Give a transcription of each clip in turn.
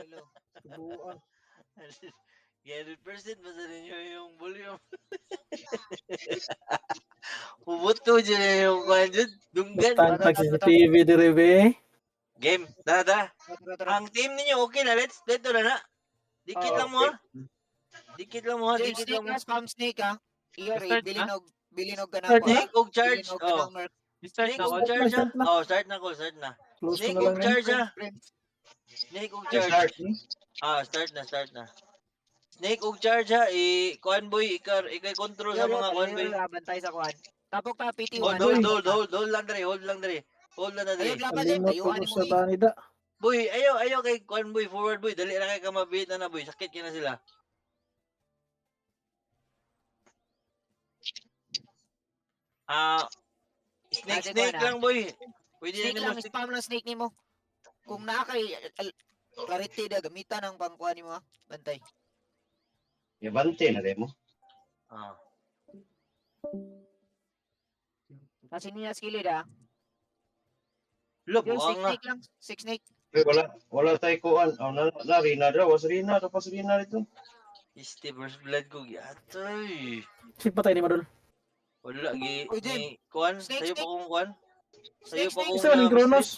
Hello. Kabuang. 100% basta ninyo yung volume. Pubuto dyan yung kwan dyan. Dunggan. Basta nag-CCTV diri be. Game. Tara. Tara. Ang team ninyo, okay na. Let's na na. Dikit lang mo ha. Dikit lang mo ha. Dikit lang mo. Spam snake ha. Iyo, Start bilinog ka na Start ako. Snake og charge. Bilinog ka Oh. ng Merc. Start Snake na og ako. charge ha. Start na. Oh, start na ko. Start na. Close ko Snake na lang og rin. charge ha. Friends. Snake og charge. Start na. Snake og charge ha. Kuan boy, ikay control sa mga kuan boy. Bantay sa kuan. Tapok ta PT1. Hold lang dre. Hold lang dre. Ayog laban din. Kalimot Tayuan ko mo sa banida. Boy, ayaw kay kuan boy, forward boy. Dali ra kay ka mabit na boy. Sakit kina sila. Snake lang boy. Pwede Snake na lang, mo spam lang snake nimo. Kung naa kay clarity da gamitan ang pangkuan nimo ha. Bantay. Bante na rin mo. Kasi niya skilled ha. Look, Yung buang na. snake lang, six snake. Wala tayo kuan. Rina daw. Was Rina. Tapos Rina ito. Steve blood ko gyatoy. Si patay ni Madol. Wala gi Uy, Jim. ni kuan, Snake, sayo pa kong kuan. Sayo pa Snake, kong Isa man yung Kronos.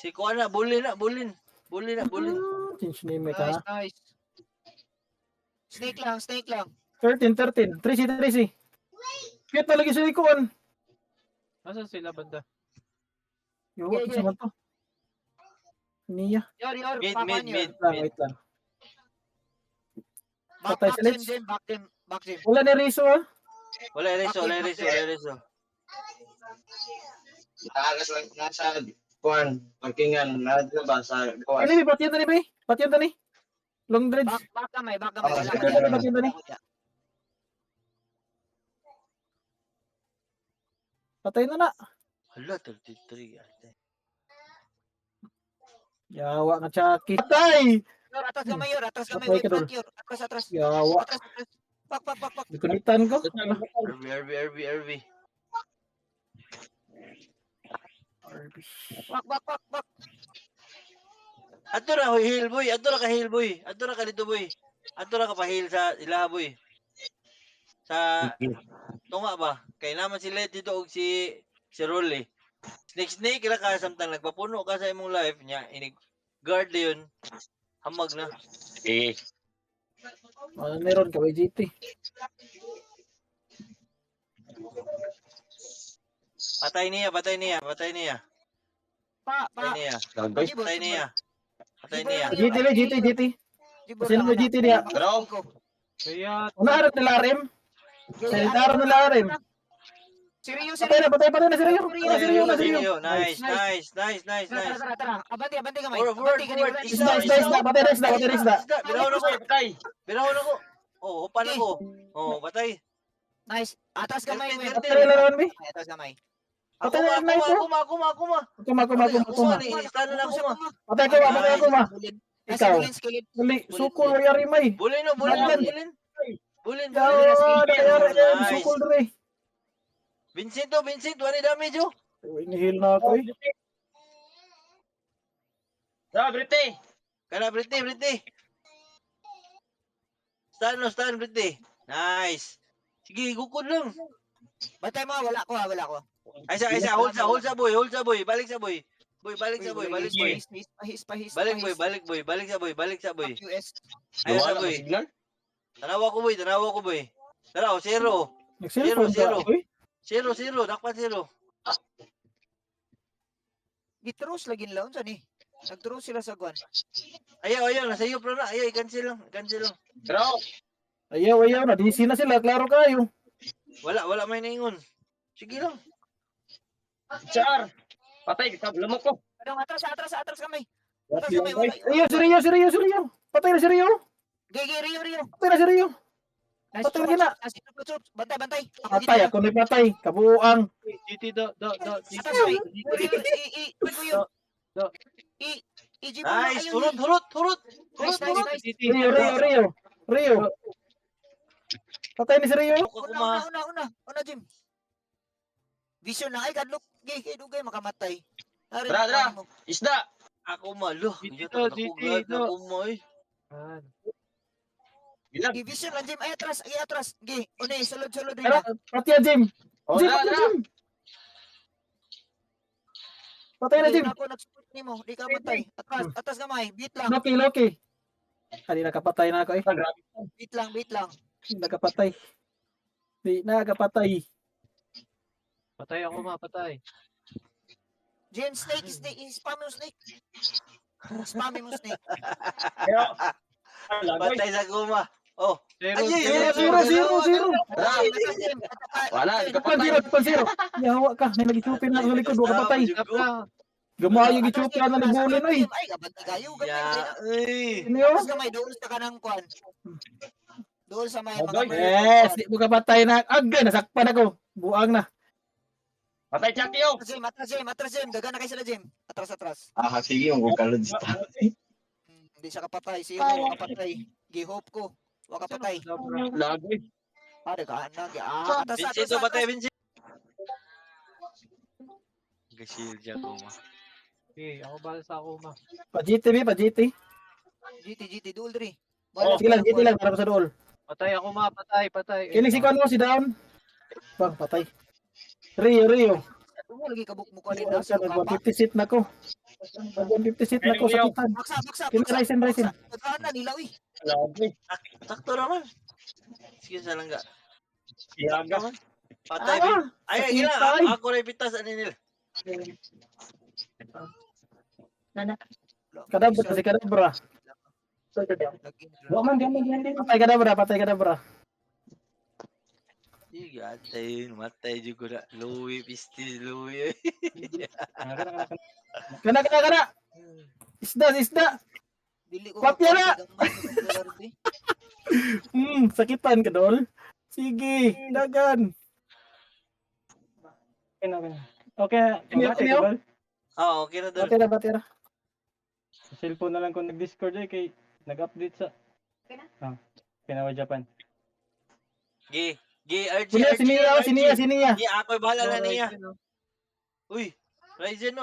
Si kuan na bulin. Bulin. Change name ka. Nice. Snake lang. 13. Tracy. Kaya talaga sa ikuan. Nasaan sila banda? Yo, Yeah. sa man to. Niya. Yor, Mid. Wait lang. Back Patay si Let's. them. Back them. Wala ni Rizzo ah. Wala reso. Naagas lang nasa kuan. Parkingan. Ba sa kuan. Ini patyan tani. Long dredge. Back kamay. Ah, Wala sige, ka sige, dyan. sige. Patay na. Hala 33 ate. Yawa nga Chucky. Patay! Yor, atas kamay. Patay Wait ka front yor. Atras. Yawa. Atras. Pak. Dikunitan ko. RV. Pak. Ato na heal boy. Ato na ka dito boy. Ato na ka pa heal sa ilaha boy. Sa tunga ba? Kay naman si Led dito og si Rolly. Snake ra ka samtang nagpapuno ka sa imong life nya inig guard yun. Hamag na. Meron ka by GT. Patay niya. Pa. Patay niya. GT. Sino mo GT niya? Bro. Kaya, Unaharap nila Arim. Sinitaro nila Arim. Seryo. Patay na si Rio. Nice. Tara. Abante kamay. Forward. Isda. Patay na isda. Birahon ako. Oh, hupan ako. Oh, patay. Nice. Atas kamay. Patay na naman mi. Atas kamay. Patay na na ito. Kuma. Kuma. Istano na kuma. Patay ko ma. Ikaw. Skilled. Dali, sukol wa yari may. Bulin. Yawa, nakayari yan. Sukol dre. Vincent, wala damage oh. Inihil na ako eh. Kana Britney. Stan Britney. Nice. Sige, gukod lang. Bantay mo, wala ko. Aysa, hold sa boy. Balik sa boy. Balik boy. Balik sa boy. US. Ayun sa boy. Tanawa ko boy. Tara, 0. Nag-cellphone Zero. ka. Uy, 0, dakpat 0. Gitros lagi nila unsa ni. Nagturo sila sa guan. Ayaw, nasa iyo pro na. Ayaw, i-cancel lang. ayaw na. DC na sila. Klaro kayo. Wala may naingon. Sige lang. Adong atras kamay. Si Rio. Patay na si Rio. Rio. Patay na si Rio. Nice. Patay na. Bantay. Patay ako ni patay. Kabuang. GT do. Nice. Turut. Nice. Rio. Patay ni si Rio. Una, Jim. Vision na ay kadlok. Dugay makamatay. Dra. Isda. Ako malo. Dito, Dito ta dito, nakugad dito. na umoy. Yan. Gi vision lang Jim, ay atras, ay atras. Gi, unay sulod-sulod rin Pero, na. pati yan, Jim. Oh, Jim, na, pati yan, na. Jim. Patay na, Gi, Jim. ako nagsupport nimo, di ka matay. Atras, atas gamay, beat lang, Loki, Loki. Hindi nakapatay na ako eh. beat lang. Hindi nakapatay. Hindi nakapatay. Patay ako, patay. Jim, snake, spam mo snake. Spam mo snake. Patay sa kuma. Oh. Zero, Ay, Zero, zero. Wala. Atras, Jim. Wala, di ka Pan patay. zero, pan zero. Yawa ka, may nag-chupin na ako sa likod, huwag ka patay. Stop lang. Gumawa yung gichupin na nagbulin oy. Ay, gabati kayo, Ya, ay. Ano yun? Atas gamay, doon sa kanang kwan. Doon sa may mga Yes, di mo ka patay na. Agay, nasakpan ako. Buang na. Patay Chucky yo. Atras, Jim. Daga na kayo sila, Jim. Atras. Ah, sige, yung kalod sa. Hindi siya kapatay. Siya mo, kapatay. Gi-hope ko. Wag kapatay. Lagi. Dagaan na. Atas, Vincent, patay Vincent. Gasil siya kuma. Okay, ako bala sa kuma. Pa GT, pa GT. GT, dual 3. Sige lang, GT lang, para ko sa dool. Patay ako, patay. Kiling si Kwan mo, si Down. Bang, patay. Rio. Ano lagi kabuk mo ko rin Nag na. 150 seat na ko. Nag 150 seat na ko sa kitan. Baksa. Kina Ryzen. Dagaan na, nilaw eh. Lagi. Sakto naman. Sige sa langga. Siyaga. Patay Vin. Ay, sakit gila. tayo. Ako rin pitas ani nila. Kadabra, si Kadabra. Patay Kadabra. Sige, atay. Matay dyan ko na. Louie, pistis, Louie. Kana. Isda. Dili ko. Patya na! Gamay. Sakitan ka, Dol. Sige, dagan. Okay, Ini ako. Ah, okay na doon. Batera. sa cellphone na lang ko nag-Discord kay nag-update sa Kinawa Japan. Gi, RG. Siniya. Gi, ako'y bahala na niya. Ryzen, oh. Uy, Ryzen.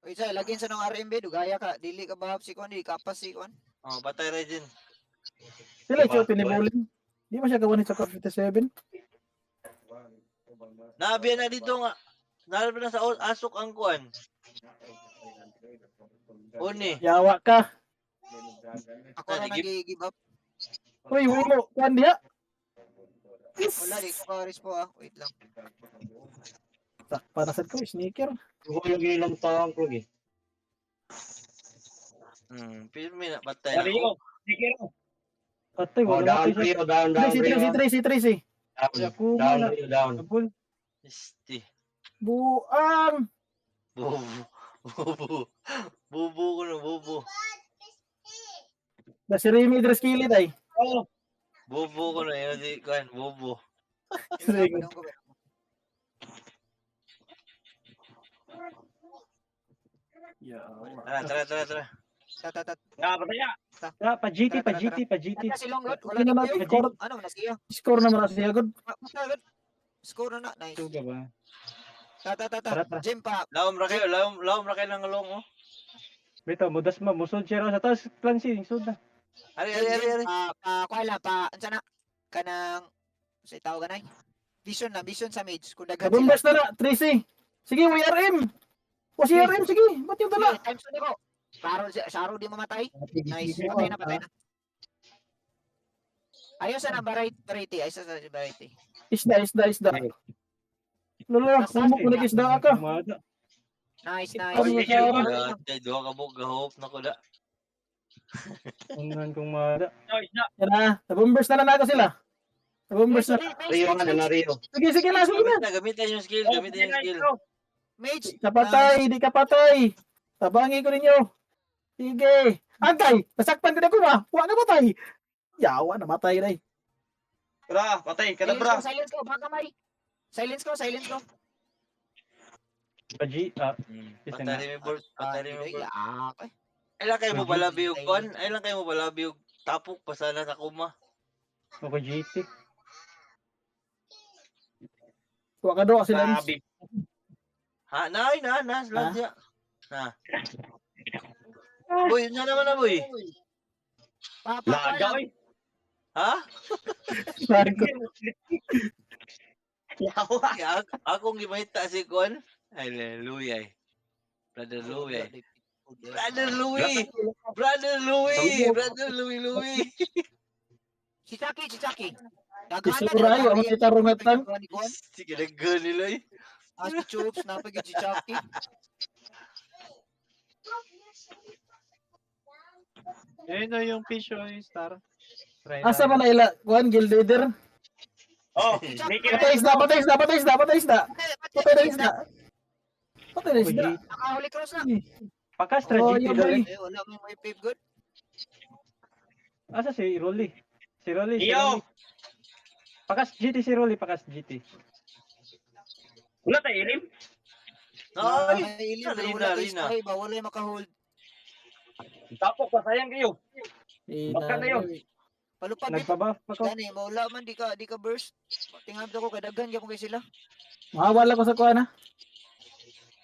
Oy, say, lagyan sa nung RMB, dugaya ka. Dili ka ba si Kwan, di kapas si Kwan. Oh, patay Ryzen. Sila yung pinibulin. Di mo siya gawa ni sa 57. Nabiyan na dito nga. Nalap na sa asok ang kuan. Uni. Yawa ka. Ako na nag-give up. Uy, mo. Kuan diha. Wala, di ko ka-respo ah. Wait lang. Panasad ko, sneaker. Ako yung ginang tawang ko, eh. Pirmi na patay na ko. Patay, Oh, wala down, matay sa Rio, down, Tracy. Down, Rio, down. Abul. Isti. Buang. Bubu ko na, bubu. Da si Remy Dreskilid ay. Bubu ko na, yun si kuan, bubu. Sige. Tara. Tatat. Pa GT. Ano si Longot? Wala Ano na na, kayo? score, Ano na siya? score naman na siya. Good. Score na. Nice. Tuga ba? Tata. Tara. Jim pa. Laom ra kayo ng long, oh. Bito, mudas ma, musod siya raw sa taas, cleansing, sud na. Ari. Kuala pa. Ansa na? Kanang sa tao ganay. Vision sa mage. Kung daghan Kabumbas na na, Tracy. Sige, YRM. O si RM, sige. Ba't yung dala? Time sa ko. Saro di mamatay. Nice. Patay na. Ayos sa variety. Ayos sa variety. Isda. Lolo, kumok ko isda ka. Kumada. Nice. Ano Oy, sa sige, araw? duha ka mo gahop na ko da. Ungan kumada. Yan na, nabumbers na ako sila. Nabumbers na. Rio nga na, Rio. Sige na. Gamitin yung skill. Mage. Kapatay, di kapatay. Tabangi ko ninyo. Sige. Antay, nasakpan ko na kuma. Huwag na patay. Yawa, namatay na eh. Tara, patay, kadabra. Silence ko. Baka may. Silence ko. Pa G, Patay mo ball. Okay. Ilan kayo mo balabi og kon? Ilan kayo mo balabi og tapok pasana sa kuma? ako GT. Huwag ka doon kasi lens. Ha, na, sila siya. Boy, na naman na boy. Laga, oy. Ha? Lago. Yawa. Akong gimahita si Kon. Hallelujah. Brother Louie. Brother Louie. Brother Louie. Brother Louie. Si Chucky, si Chucky. Isuray, ang mga tarong natang. Sige, nag-gun nila eh. Si Choops, napagid si Chucky. Ayun na yung fish oil star. Try Asa natin. man na ila, kuan guild leader. Oh, Si Patay isda, patay isda, patay isda, patay isda. Patay na isda. Patay na isda. Nakahuli cross na. Pakastra Oh, GT yun, dali. boy. Wala mo may pave good. Asa si Rolly? Si Rolly, si Iyo. Rolly. Pakas GT si Rolly, pakas GT. Wala tayo ilim. Ay, Ilim, Rina, wala kay Rina. spy ba? Wala yung makahold. Tapos pa sayang kayo. Ina, Baka na yun. Palupad dito. Nagpa-buff ako. Gani, maula man, di ka burst. Tingnan ko kadaghan kaya kung kay sila. Mahawal ako sa kuan ha.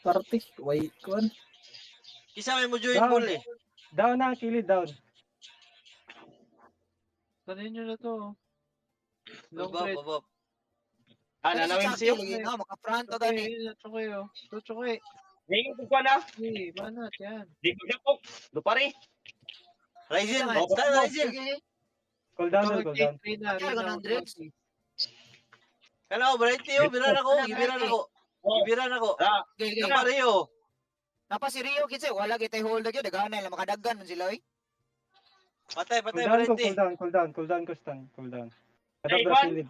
Party, wait kuan. Kisa may mo join Down. pool eh. Down na, kilid down. Tanin nyo na to. Long Babab, bread. babab. Nanawin siyo. Maka-front o Okay, gani. yun na choke oh. To choke. Ngayon ko na. Hey, banat yan. Di ko dapok. Lupari. Ryzen, Sige, star Ryzen. sige. Cool down, cool down. Rina, Kaya ka Rina. ng Drex. Kana ko, Brighty oh, biran ako, gibiran ako. Gibiran ako. Okay, okay. Napare oh. Napa si Rio kinsa wala kitay hold gyud daghan na makadaghan man sila oy. Patay, Cool patay, down ko, Brighty. cool down, cool down, cool down ko stun, cool down. Hey, Kadabra Juan. kilid.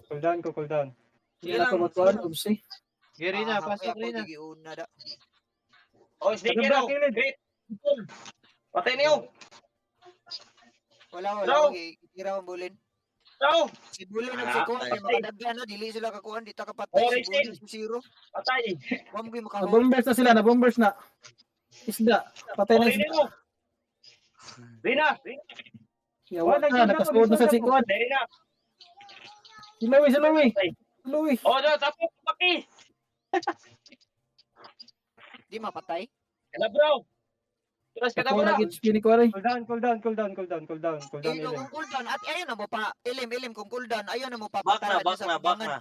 Cool down ko, cool down. Sige Hindi na lang. ko magkuan, umsi. Okay, Rina, pasok Rina. Una da. Oh, sticker Kadabra oh. kilid. Great. Patay niyo. Wala Bro. Kira ang bulin. Ciao. Si bulin og Ah, si Kuan patay. kay makadaghan na dili sila kakuan di ta kapatay Oh, si bulin Racing. si Zero. Patay. Wa mo gyud makahold. Na-bombers na sila, na-bombers na. Isda, patay na Okay isda. niyo. Rina. Yawa na, nakasuod na sa sikuan. Rina. Si Louie, si Louie. Si Louie. Oh, no, tapos paki. Di mapatay. Kala bro. Terus kata Ako bro. nag-HP ni Kuwari. Cool down, cool down, cool down, cool down, cool down, cool down. Kung Ilim. cooldown at ayun na mo pa ilim kung cooldown ayun na mo pa Back na, patara back sa na, back kubangan. na.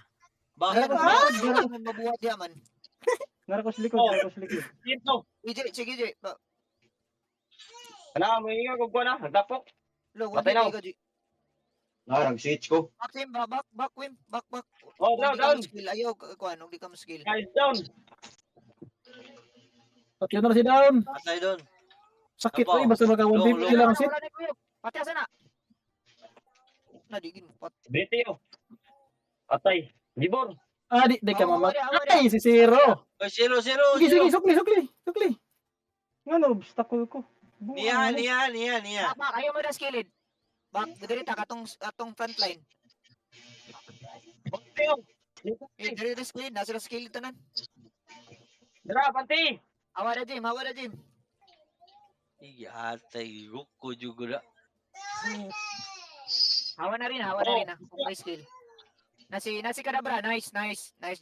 Back Ayun na. na mo mabuhat yaman. Narakos likod, Oh. narakos likod. Dito. Sige je. Kana mo ingat ko na. Nagtapok. Lo Patay na. ko je. Nag-switch ko. Back team back win back. Oh, Kung down, di ka down. skill ayaw kuan di ka mo skill. Guys, down. At yun na si Down. Patay doon. Sakit Abaw. oy, basta magka-150 Long, sila Wala ang sit. na kuyo. Pati asa na. Nadigin pat. BTO. Patay. Gibor. Ah, di ka Oh, mamat. wala. Ay, si Zero. Oy, zero. Sige, sige, sukli. Ngano, obstacle ko. Niya, niya. Back ayaw mo na skilled. Back diri ta atong front line. BTO. Diri na skill na sila skill tanan. Dara, panti. Hawa na Jim. Iyatay, ko juga na. Hawa na rin. Kung may skill. Nasi Kadabra, nice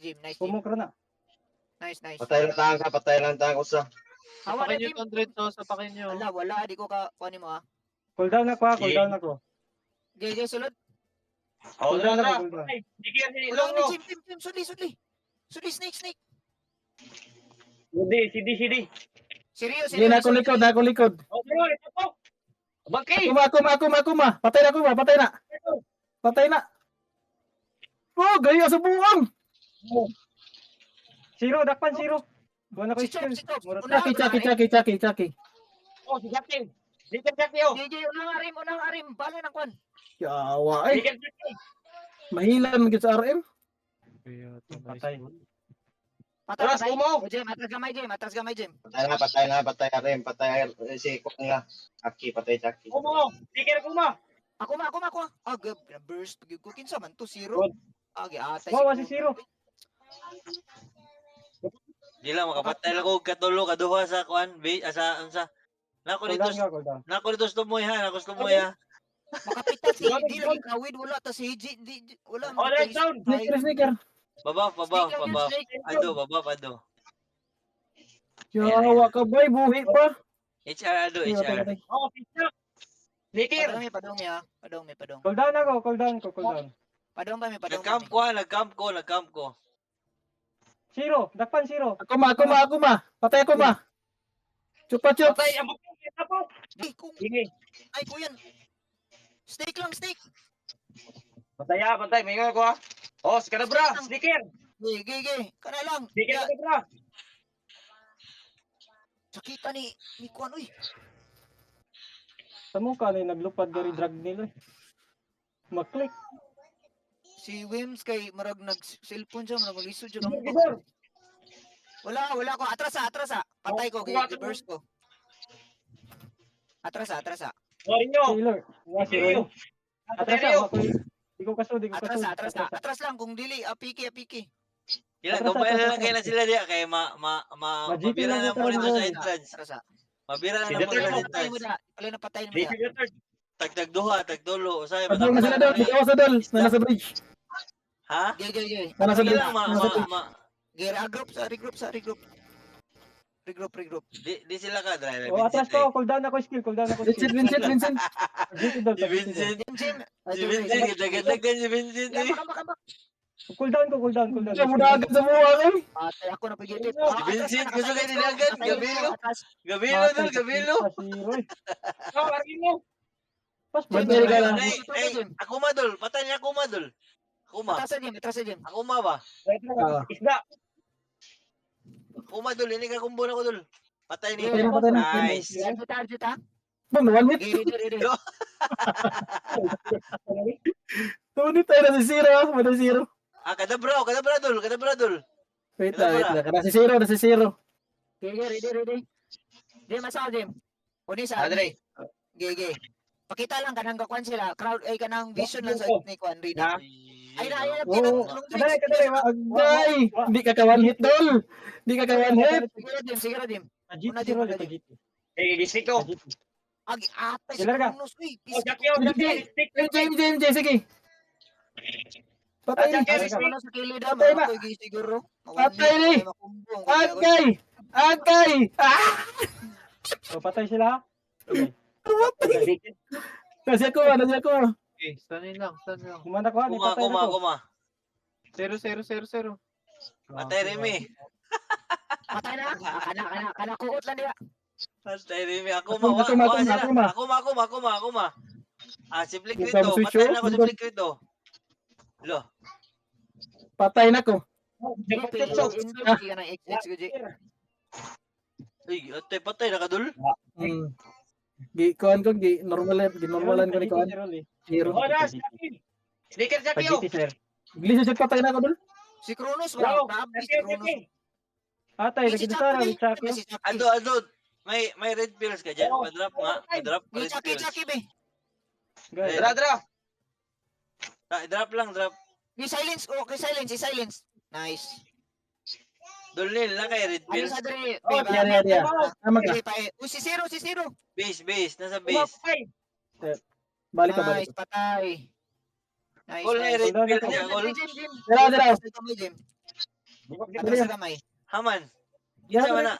Jim. Pumukra na. Nice. Patay lang tang usa. Hawa na Sapakin Jim. nyo 100 to, sapakin nyo. Wala, di ko ka kunin mo ah. Cool down ako, cool down ako. JJ sulod. Oh, Cool down dara. ako, cool down. Dikir si Wala Longo. ni Jim, sudli snake. CD. Seryo. Sige na ako likod. Oh, bro, ito po. Bangkay. Akuma. Patay na. Oh, gaya sa buwang. Zero, dakpan zero. Buwan ako Si Chop, skill. Murot Una- Chaki. Oh, si Jackie. Dikir Jackie, oh. JJ, unang arim. Bala ng kwan. Yawa ay. Dikir Jackie. Mahilan gid sa RM. Patay. Terus, umo. O Jim, atras gamay Jim. Patay Arim. Patay si Kok nga. Aki, patay Jackie. Umo. Dikir kuma. Ako. Burst pag ko kinsa man to zero. Atay. Wow, si zero. Di lang, makapatay lang ko katulo, kaduha sa kuan, sa ansa. Nako Cool dito, down ka, cool down. nako sa tumoy ha. Makapita si di lagi kawid wala ta si Hiji wala. Oh, let's down. Sneaker. Baba. Ado. Yawa ka bay, buhi pa. HR ado, Patay, HR. patay. Oh, pizza. Sneaker. Padong mi ha. Padong. Cool down ako, cool down. Padong pa mi, padong pa Nag-camp mi. ko ha, nag-camp ko. Zero, dakpan zero. Ako ma. Patay ako ma. Chupa chup. Patay, abot yung kita po. Ay, kung, Sige. ay, kuyan. Steak lang, steak. Patay. May nga ko ha. Oh, si Kadabra. Sneaker. Gigi. Kana lang. Sneaker Ya, Kadabra. sakita ni Kuan, uy. Sa mukha na naglupad diri drug nila. Maklik. Si Wims kay marag nag-cellphone siya, marag lisod siya kamo. Gibor. Wala ko. Atras ha. Patay ko, burst ko. Atras ha. Warinyo. Taylor. Si Roy. Atras Ateryo. ako. Di ko kaso. Atras ha. Atras lang kung dili, apiki. Ilang Atras, gabay na lang atras. kayo na sila diya kay Ma-GP mabira lang na ito mo rin dito doon. sa entrance. Atras ha. Mabira na Si mo Duterte sa mo, Patay mo entrance. da. Pala na patay mo da. Sneaker Duterte. Tagduha, tagdulo. Usay Padol na sila doon. Ikaw sa dol. Na nasa bridge. Ha? Gigi. Na nasa Sige bridge. lang, Na nasa bridge. Regroup. Regroup. Di sila ka, driver. O atras ko, cool down ako skill. Vincent. Dito daw. Si Vincent. Jim. Si Vincent, gitag-gitagan si Vincent eh. Cool down. Siya mo na agad sa buha kay. Patay ako na pagitip. Si Vincent, gusto kayo nilagan. Gabilo. Gabilo. Si Roy. Oh, Warinyo. Pas Bantay ka lang. Ay, ako madol. Patay niya ako madol. Ako ma. Atras sa Jim. Ako ma ba? Isda. Ako madol. Hindi ka kumbo na ko dol. Patay ni. Patay na. Nice. Arjuta. Bang, 1 hit. Ready. Tunit tayo na si Zero. Wala Zero. Kadabra dol. Wait lang. Na si Zero. Ready. Jim, asaw Jim. Uni sa Andre. Gigi. Pakita lang kanang kakuan sila. Crowd ay kanang vision lang sa ni Kuan Ready. Ha? Ay na Oo. long Kadali. Agay. Hindi ka ka 1 hit dol. Hindi ka ka 1 hit. Sige Jim. Pagiti si Roy. Pagiti. Gising ko. Agi atay Ilan ka? Kronos, uy. Oh, Jackie, oh, Jackie. Stick. James, sige. Patay ni. Jackie, Ano sa kilid ha, Patay na. mga ko'y siguro. Patay ni. Agay. Ah! O patay sila. Kasi ako. Okay, stanin lang. Kumanda ko. Kuma. 0. Patay Remy. Patay na. Kana kuot lang niya. Patay Remy. Ako Ako ma. Si Flick Ikaw Rito. mo switch, Patay na ako oh. si Flick Rito. Lo. Patay na ko. Invite ka ng XX ko, G. Uy, patay na ka dul. Normalan ko ni kuan. Zero. Oh, das. Sneaker, Jackie, oh. Pagiti sir. Glis siya patay na ko dol. Si Kronos, Bravo. wala. Grabe si Jackie, Kronos. Jackie. Atay, lagi na sara. Chaco. Si Chucky. Ado. May red pills ka dyan. Padrop nga. Padrop Ni red pills. Chucky, be. Guys. Dra. Drop lang. Ni silence. Okay, silence. Nice. Dulnil na kay red Ano pills. sa dre? Oh, Diya. Tama ka. Uy, si Zero. Base. Nasa base. Umapay. Balik ka. Nice, patay. Nice, All na nice. red pills Jim, niya. All. Jim. Dira. Jim. Dira. Sa kamay. Haman. Dira. Isa man na.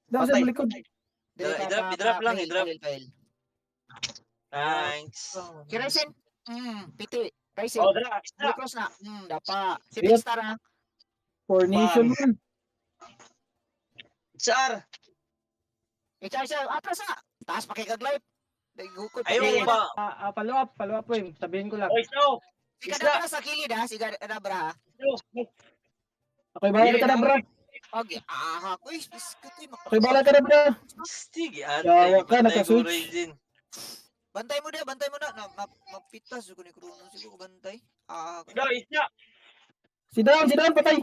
Daw sa likod. I-drop lang. Fail. Thanks. Kiresen. Piti. Rising. Oh, Dra. Isda. Cross na. Dapa. Si Yep. Star ha. Formation man. Sar. Isa. Atras na. Taas pakikaglive. Gukod. Ayaw ba? Follow up po yun. Sabihin ko lang. Oh, Snow. Si Kadabra sa kilid ha. Si Kadabra ha. Okay, bala ka na bro. Okay. Uy. Biskatoy. Okay, bala ka na bro. Sige, Yawa ka, patay ko nakaswitch. Raiden. Bantay mo na. Mapitas ko ni Kronos. Siguro bantay. Isda. Si down, patay.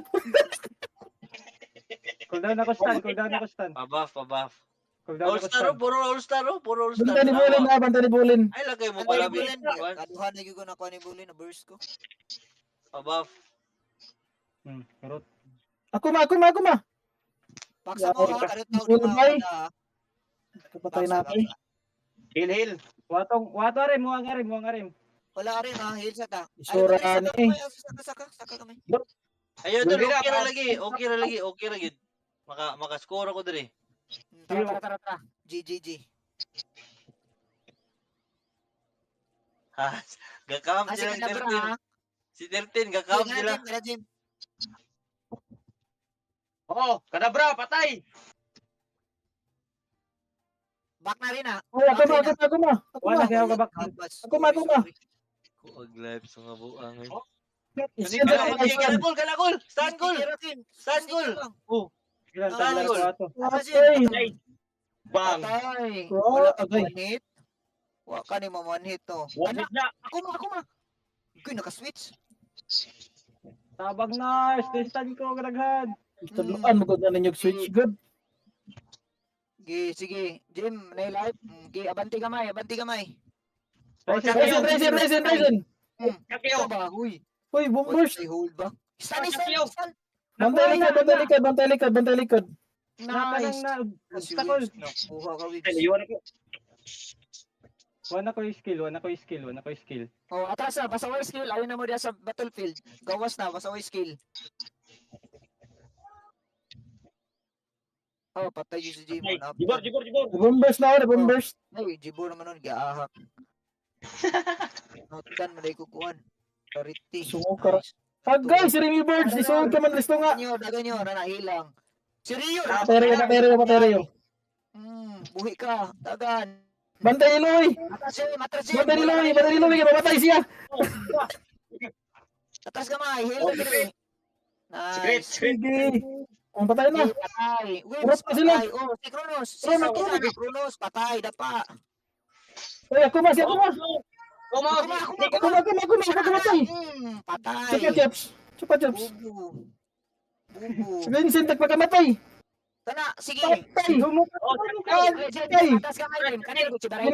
Cool down ako stand. Pabuff. Cool down ako All-star, stand. puro all-star. Bantay ni Bulin. Ay, lagay mo Bantay pala. ni Bulin. Kaduhan na ko na kuha ni Bulin. Na burst ko. Pabuff. Kurot. Ako ma. Paksa mo ha. Karot na. Bulin bay. Kapatay natin. Hil. Wato rin, muang arim. Wala ka rin ha. Heal sa ta. Isura ni. Saka kami. Ayaw, Dulila, okay ra lagi. Maka-score ako diri. Tara. GGG. Ha, gakam Kasi sila si kadabra 13. ha. Si 13 gakam sila. Kada Jim. Oo, kadabra, patay! Back na rin ha. Oh, ako ma. Wala kaya ako kabak. Ako ma. Kuag live sa mga buang. Isyan Gala, sa isyan. galagol. Stand goal. Stand goal. Ilan Ah, tayo goal. ko ato. Patay. Bang! Patay. Oh, Wala ka patay. one-hit. Wala ka ni one-hit to. Wala na! Ako ma. Uy, naka-switch. Tabag na, stand ko kadaghan. Tadluan mo gud na ninyo switch good. Sige. Jim, nailive. Abanti kamay. Raisin. Ito ba? Uy. Uy, bombers. Ay, hold ba? Stun. Bantay likod. Nice. na, Si obstacle. Wibbs, nakuha ka, Wibbs. Ay, naiwan ako. Wala ko yung skill. Oh, atras na, basta way skill. Ayun na mo diya sa battlefield. Gawas na, basta way skill. Oh, patay yun si Jimon. Ay, Jibor! Bombers na ako, bombers. Ay, Jibo naman nun, giahak. Notan mo na ikukuhan. Clarity. Sumukar. Agay, si Remy Birds. Isuod ka man listo nga. Dagan nyo, nanahilang. Si Rio! Pateryo. Buhi ka. Dagan. Bantay Iloy. Atras Bantay Iloy. Mamatay siya. Atras ka, May. Heal ka dito. Secret! Nice. Sige. Ang patay na. Patay. Wims, Urot pa sila. patay. Oh, si Kronos. Si Kronos. Kronos, patay. Dapa. Ay, ako ma. Kuma. Patay. Patay. Chupa Chops. Bubu. Si Vincent, nagpakamatay. Tana, sige. Patay. Ay, atas ka, May. Kanina ko, Chibaray.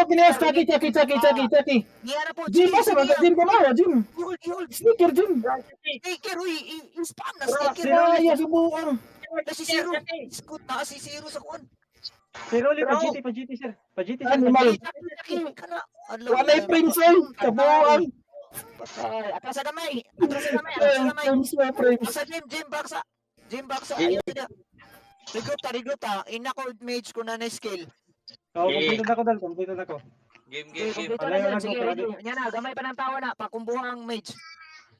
Kinias. Chaki. Niya na po. Jim, masa ba? Jim, kumawa, Jim. Hold. Sneaker, Jim. Sticker, uy. I-spam na sticker. Ay, subukan. Na si Zero. Scoot na si Zero sa kuwan. Si Rolly, pa GT, sir. Animal. Kana. Wala yung Prince, oy. Kabuang. Patay. Atras sa damay. Frames. Sa Jim Baksa. Ayun na. Regroup ta. Inako mage ko na skill. Oo, complete na ko. Game. Kompleto na yun. Sige, ready. Yan na, gamay pa ng tao na. Pakumbuhang mage.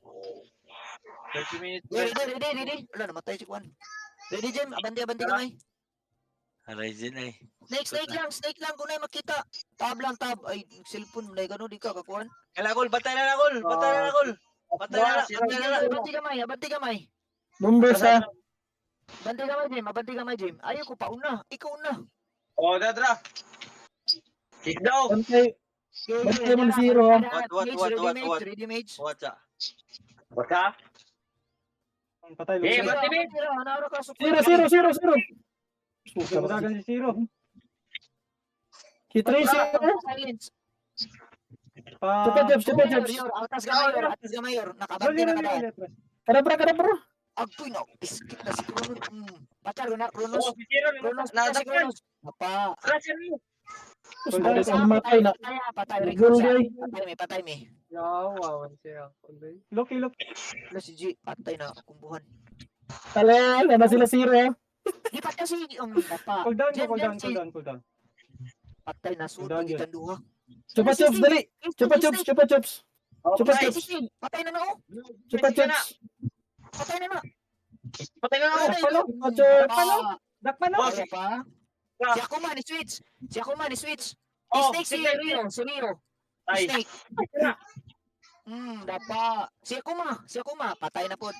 30 minutes. Ready. Wala, namatay si Kwan. Ready, Jim. Abanti kamay. Horizon ay. Snake lang. Kung na makita. Tab. Ay, cellphone mo na gano'n. Di ka kakuan. Galagol, batay na gol. Abanti kamay. Bombers, ha. Abanti kamay, Jim. Ayaw ko pa una. Ikaw una. Oh, dadra! Kick daw! Bantay mo na Zero, ha. What? Ready, mage. Watcha. Baka? Patay, Eh, Lucy. bati, mate. Zero. Sudagan si Zero. Kitrace, Silence. Chupa Chops. Atas ka mayor. Nakabanti na kada. Kadabra. Agtoy na. Iskip na si Kronos. Pacar na. Kronos. Oh, si Zero, Si Kronos. Apa. Crusher mo! Matay na. Patay. Gulgay. Patay me. Yawa, siya. Loki. Wala si G. Patay na. Kumbuhan. Talel, na sila Zero, ha. Lipat na si Papa. Cool down. Patay na. Suot. Cool down, Magitan duha. Chupa Chops, dali. Chupa Chops. Oh, Chupa patay. Chops. Patay na ako. Chupa Chops. Patay na. Patay na ako! Chupa Chops. Dakpan na. Oh, Kaya pa. Si Akuma ni switch. Oh, Snake si sige. Rio. Si Rio. Ay, Snake. Dapa. Si Akuma. Patay na po.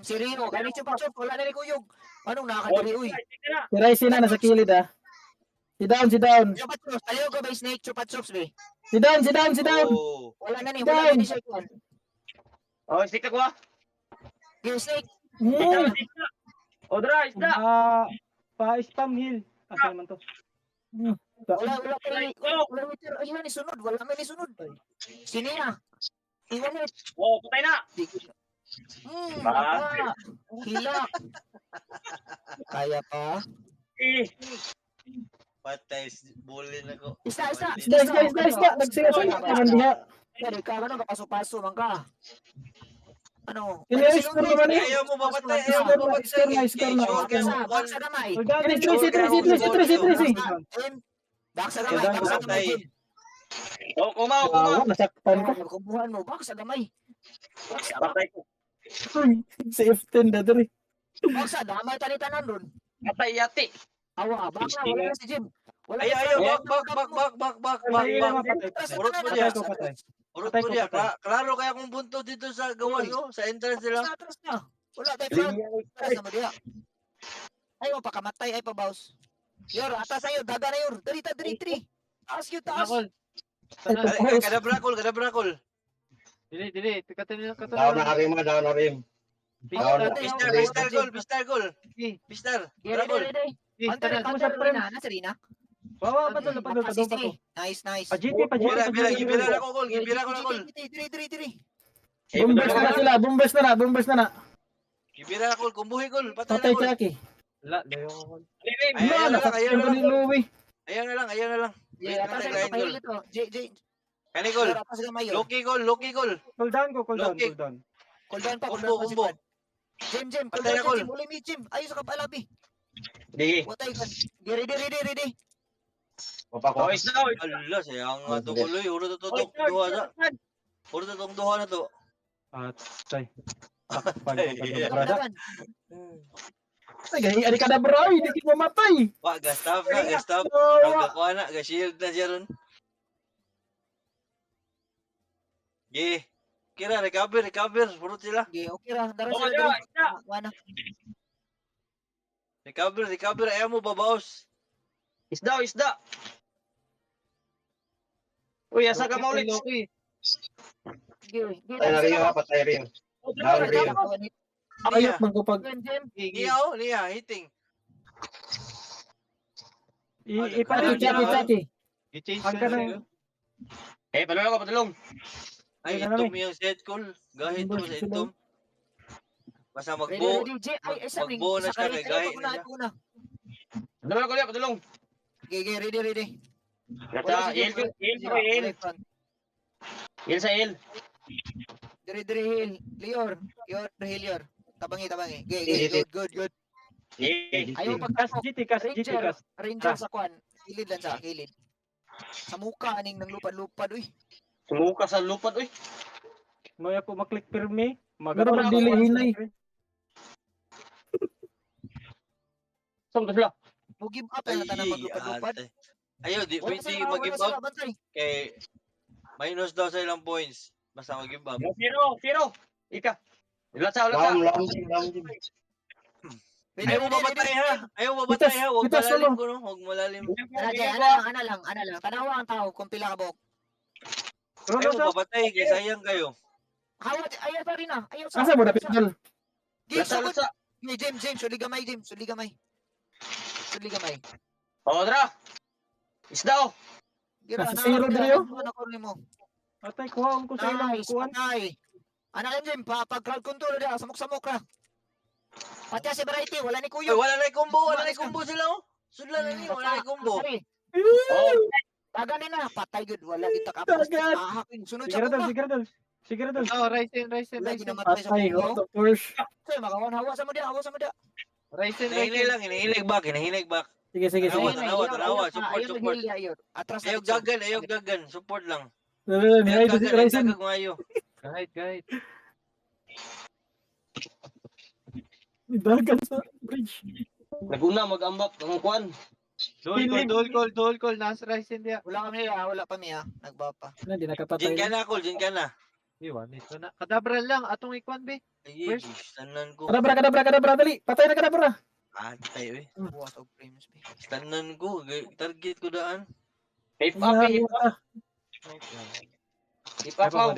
Si Rio. Kani Chupa Chup. Wala na ni Kuyog. Anong nakakadali, uy? Si Rice na nasa kilid, ha. Si down. Chupa Chups. Ayaw ka ba Snake? Chupa Chups, be? Si down. Oh. Wala na Down. ni siya. Kuan. oh, stick ka ko. Give Snake. Oh, dra, isda! Pa-spam heal. Asa naman to? Wala Ayun ni sunod. Wala man ni sunod. Siniya. Iwan ni. Oh, patay na! Dapa. Hila. Kaya pa. Eh, Patay, bully na ko. Isa. Isda. Nagsigasan ka naman diha. Dari ka, ano, paso-paso man ka. Ano? Kini Ano si score Luis? naman eh. Ayaw mo papatay, ayaw Score mo na, papatay. score na, score na. Sure kayo, Baksa, kung baksa gamay. Jordan, Trisi, Sure trisi, kayo, trisi, kung trisi, score trisi, kayo. trisi. Jim, baksa gamay, Jordan, baksa gamay, papatay. Jim. Oh, kumaw, Yawa, nasaktan ko. Kubuhan mo, baksa gamay. Baksa, Patay ko. Uy, sa F10 na dali. baksa, damay tanitanan doon. Patay yati. Awa, baksa, wala na si Jim. Wala Ayaw, na si ayaw, Jim. back. Mahila mapatay. Urot mo Patay diya. ko, patay. Urot Patay mo ko, diya. patay. Klaro kaya kung punto dito sa gawas, oh, sa entrance nila. Atras na. Wala tayo front. Atras na mo diya. Ay, mo pakamatay, ay pabaws. Yor, atas na yor, daga na yor. Dali ta, dali. Taas yun, taas. Nakol. Ay, Sana. pagpahos. Kadabrakol. Dili. Katanil. Down na rin mo, down na rin. Awa, Down. dali, Pistar gol. Pistar. Drakol. Hunter, Tara, Hunter, usap, friend. Rina, nasa Rina. Wawa, padol pa Assist ko. eh. Nice. Pa-GT, Gibira na ko, gol. Gibira ko na gol. Diri. Bombers na sila, bombers na. Gibira na gol. Kumbuhi gol. Patay Patay na gol. Chucky. Wala, layo ko. Ayaw na lang, ayaw Nasaktan na ko lang. ni Louie. Ayaw na lang. Wait, Atas patay na grind gol. ito, dito. J. Kani gol. Yor, atas gamay yor. Loki gol. Cool down. Loki. Cool down pa, Kumbo. Jim, cool Patay na down gol. Jim. Uli mi, Jim. Ayos ka palabi. Di. Watay ka. Ready. Mapakuha. Allah, sayang nga to kuloy. Uro to duha sa. Uro to tong duha na to. Atay. Takpan ko ka Yeah. brada. Laban. Ay, gani ka na bro, hindi ka mamatay. Wa, gastap na. Ang Yawa. gakuha na. Ga-shield na siya ron. Kira, recover. Purot sila. Okay, okay ra. Dara Oh, sila. yeah. Wana. Recover. Ayaw mo babaos. Isda. Uy, asa ka maulit. Loki. Patay na rin yun, patay rin. Down rin. Ayot man ko pag Niya, hitting. Chucky. I-change Ang ka kanang- na. Patulong. Ay, Ayun na itom yung set call. Gahit mo sa itom. Basta Ready, magbuo. J. Ay, isa ning. Magbuo na Isa ka siya, rin. kay gahi na Ay, siya. puna. Patulong. Okay, ready. Kata, il sa il. Diri, Hill. Yor. Tabangi. Okay, good. Ayaw pagkasok. GT cast. Ranger sa kwan. Kilid lang sa kilid. Sa muka aning nang lupad-lupad uy. Sumuka sa lupad, uy. Moya po maklik pirmi. Pero magdilihin na eh. Saan ka sila? Mo give up na tanang maglupad-lupad. ate. Ayaw, di Wala pwede sila, mag-give wala sila, up. bantay. Kay minus daw sa ilang points. Basta mag-give up. Firo. Ika. Ulat sa. Ayaw mo mabatay ha. Huwag Bitas malalim solo. ko no. Huwag malalim. Ana lang. Tanawa ang tao kung pila ka bok. Ayaw mo mabatay. Kaya sayang kayo. Hawat, ayaw pa rin Ayaw sa. Asa mo na pistol? Game sa Ulat sa. James, suli gamay. Odra. Isda, oh. Gira, Nasa zero diri, oh. Ano ko mo? Atay, kuhaon ko sa ilang Nice, kuhan. patay. Anak lang Jim, pag crowd control dia, samok-samok ra. Pati si Variety, wala ni Ay, Kuyo. wala na combo sila oh. Sudlan na niyo. Wala na combo. Oh. Taga na, patay gud, wala kita kapos. Dagan. Hahaking sunod sa kuma. Sigradol. Oh, Ryzen. Wala ginamatay sa Patay, kuma. hold the first. Say, makawan hawa sa mo dia. Hinahinay back. Sige. Tanawa. Support. Atras Ayog gagan. Support lang. Ayun, Ayog Ryzen. gagan maayo. Kahit. Dagan sa bridge. Naguna mag-ambak ang kwan. Dual call. Nasa Ryzen dia. Wala pa miya. Nagbapa. Hindi nakapatay. Jin ka na. Iwan, ito na. Kadabra lang. Atong ikwan, be. Ay, First. stanan ko. Kadabra, dali. Patay na kadabra. Atay, Buwas og frames be. Stanan ko. Target ko daan. Hip up, mau.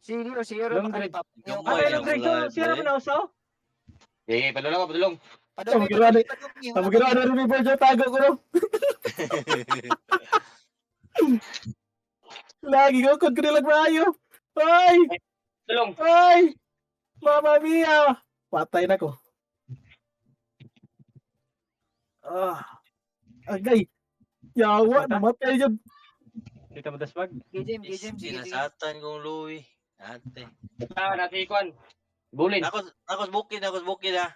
Zero. Long grade. Yung Atay, long grade. live, Siya na usaw. Padulong. Pamugiro na rin may board yung tago ko no. Lagi ko kung kanilang maayo. Ay! Mama mia! Patay na ko. Agay. Yawa, namatay yun. Dito mo daswag. Gijim. Sinasatan kong Louie. Ate. Natikwan. Bulin. Nakos bukid ha.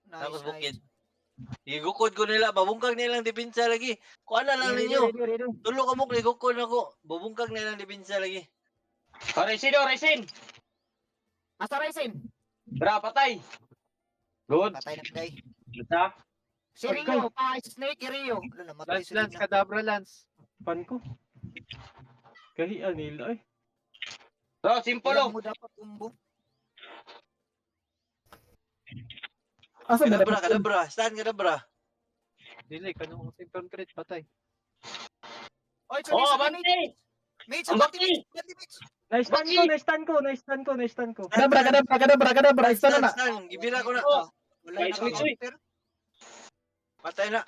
Nice, Tapos bukid. nice. Igukod ko nila, babungkag nilang depensa lagi. Kuha na lang ninyo. Tulo ka mo, igukod ako. Babungkag nilang depensa lagi. Racing. Asa Ryzen? Bra, patay. Good. Patay na piday. Isa. Si Rio, Snake Rio. Ano namatay Lance, si Lance, Rio. Kadabra, Lance. Pan ko. Kahian nila eh. Bro, simple Wala oh. mo dapat umbo. Asa na dapat? Kadabra. Saan kadabra? Dili, kanong concrete, patay. Oy, Oh, sorry, Abante! Mates, Abante! Mates. Nice ko. Kadabra. Isa na na. Stan. Gibira ko na. Wala Ay, na switch, counter. Patay na.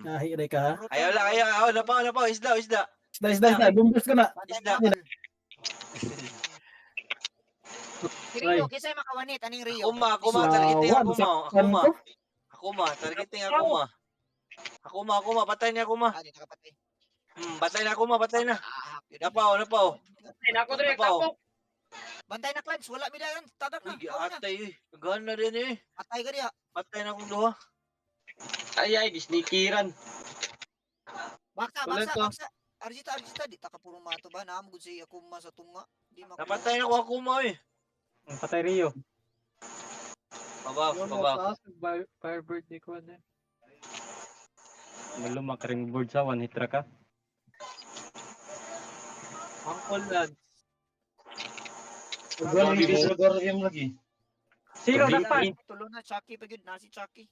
Nahiray ka ha. Ayaw lang, ayaw. Napaw. Isda. Isda. Bumbus ko na. Patay Isda. na. Si Rio, kisay makawanit, aning Rio. Akuma. Targeting Sakpan akuma. ko. Targeting akuma. Akuma. Patay niya akuma. Di nakapatay. Patay na akuma. Patay na. Ah, Napaw. Nako dire, Napaw. tapok. Bantay na clutch, wala bidayan. Tagak na. Uy, Hawa na. atay. Gana rin eh. Patay ka diya. Patay na akong duha. Ay, gisnikiran. Baksa. Arjita, di taka puro mato ba? Naamgod si Akuma sa tunga. Di makuha. Napatay na ko akuma eh. Patay Rio. Mabaw. Firebird ni Kwan eh. Malumak ring board sa one hit ka. Uncle Lance. Game lagi. Zero Hindi. dakpan. Tulo na, Chucky pa yun. Nasi Chucky.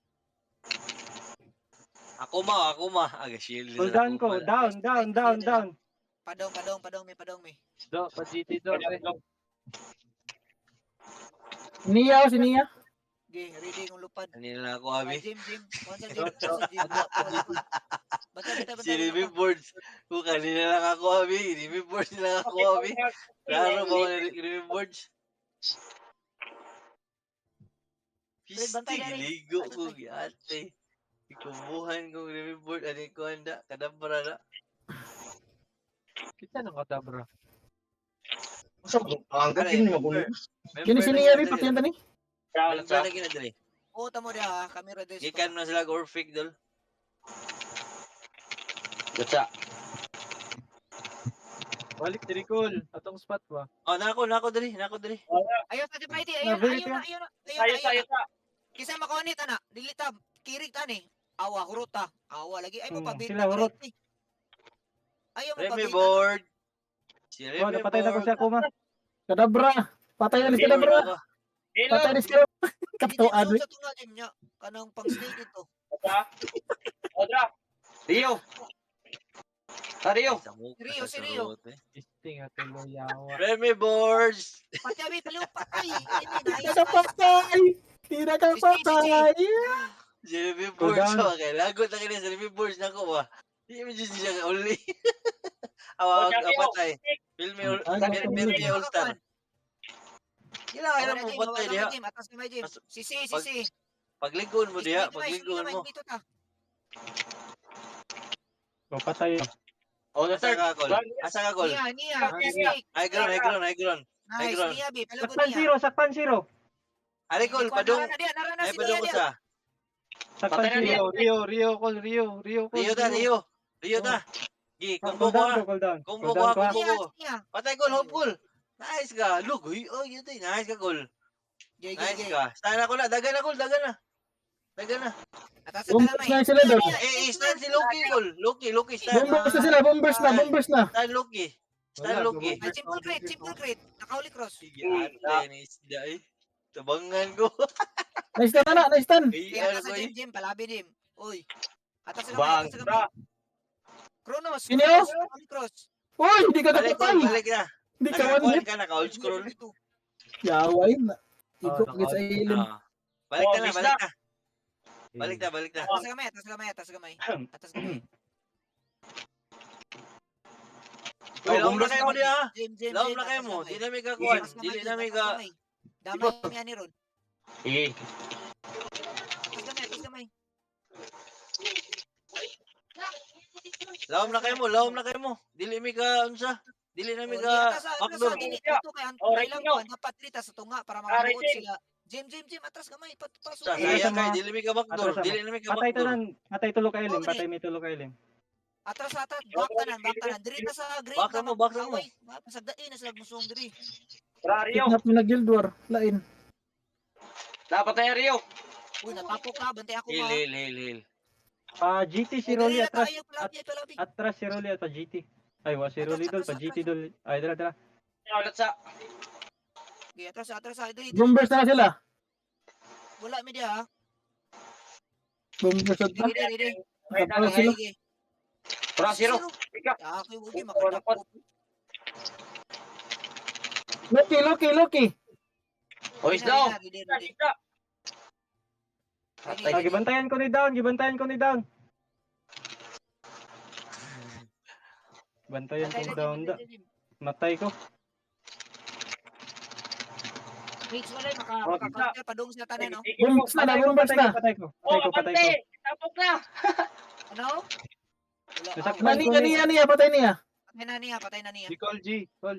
Akuma. Aga shield. Cooldown ko. Down. Padong, may. Do, pa-GT do. Nia. Okay, ready kong lupad. Kanina na ako, Abi. Jim. Basta Jim. Basta Si Remy Boards. Kung kanina lang ako, Abi. Remy Boards lang ako, Abi. Klaro ba ako ni Remy Boards? bantay Pisti, na rin. ligo ko, ate. Ikubuhan kong Remy Board. Ano ko handa? Kadabra na. Kita ng Kadabra. Ang gating mo kun. Kini si Nia rin pati yan tani. Member na ginadali. Oo, tamo dia, camera des. Gikan na sila Gorfik, dol. Gatsa. Balik, Dirikol. Atong spot ba? Oh, nako dali. Ayaw sa Friday, ayaw na. Kisa makonit ana, dilita, kirig tani. Awa huruta. Awa lagi ay mo pabit. Sila hurot. Ayaw mo Remy pabit. Board. Si Oh, Remy napatay na ko Board. si Akuma. Kadabra. Patay na si Kadabra. Patay na si Kadabra. Katawan. Sa tunga Jim nya, kanang pang stay dito. Odra. Rio. Rio. Si Rio. Isting at yawa. Remy Boards. Pati abi paliw pa ay. Hindi na kapatay. Si Remy Cool Boards. down. Okay, lagot na kanya si Remy Boards na ko ba? Hindi mo dyan siya ka uli. Apatay. Filmi All-Star. Kailangan mo patay diha. Atas kamay Jim. Sisi. Pagligon mo diha. Pagligon mo. Dito ta. O, patay. Oh, the Asa third. ka, Gol? Asa ka, Gol? Nia. Snake. High ground. Nice, ground. Nia bi, palago Sakpan niya. zero. Ali, Gol, padung. Nara na Ay, si padung Nia ko dia. sa. Sakpan Patay na zero. Rio ta. Gi, combo ko ha. Cooldown. Combo ko ha, combo Nia, ko. Nia. Patay, Gol, hope, Gol. Nice ka. Look, oh, yun tayo. Nice ka, Gol. Nice ka. Stand ako na. Dagan na. Atas sa Bumbus kalamay. na sila doon. Stand si Loki, Gol. Loki, stand. Bumbus na. Stand, Loki. Ay, simple crate. Nakauli cross. Sige, ate, ni isda eh. Tabangan ko. Nice na. Ay, Atas ano sa ko eh. Jim, palabi Jim. Uy. Atas sa Bang. kamay. Kronos. Sino? Nakauli cross. Uy, hindi ka Balik, Gol, kapatay. balik na. Hindi ka Nakakuhan one hit. ka, naka-old scroll. Yaway na. Ikot Oh, git sa ilin. Ah. Balik Oh, na. miss na. Balik na. Atas sa kamay. Uy, laom na kayo mo diha. Jim. Laom na kayo mo. Di na may kakuhan. Dili na may ka... Damay kami ani ron. Sige. Atas kamay. Laom na kayo mo. Dili may ka... Unsa? Dili na mi Oh, ka atras backdoor. sa gini dito kay Antay lang ko dapat dito sa tunga para makabuot sila. Jim, atras gamay pasok. Sa Atras saya mo, kay dili mi ka backdoor. atras mo. Dili na mi ka Patay backdoor. tanan, patay tulo ka ilim, Oh, patay may tulo ka ilim. Atras, back kanan. Diri ta sa green Back na mo, back na mo. Pasagdain na sila musong diri. Kidnap na Guild War. Lain. Dapat tayo Rio. Uy, natapo ka, bantay ako Hil, ma. hil, hil, hil. GT si Diri Rolly na atras. tayo palabi. Atras si Rolly at pa GT. Ay, wa si Rolly dol, pa GT dol. Ay, dala. Ulit sa. Okay, atras, diri. Bombers na sila. Wala mi dia. Bombers na. Diri. Nakapala sila. Sige. Para zero. Ako yung ugi makadako. Loki. Ois daw. Diri. Ah, gibantayan ko ni down. Bantayan ko ni down da. Matay ko. Mix wala maka padung sa tanan no. Bombers na. Patay ko. Tapok na. Ano? Nasaktan ko Niya, patay niya. Patay na niya. Si Col G. Col.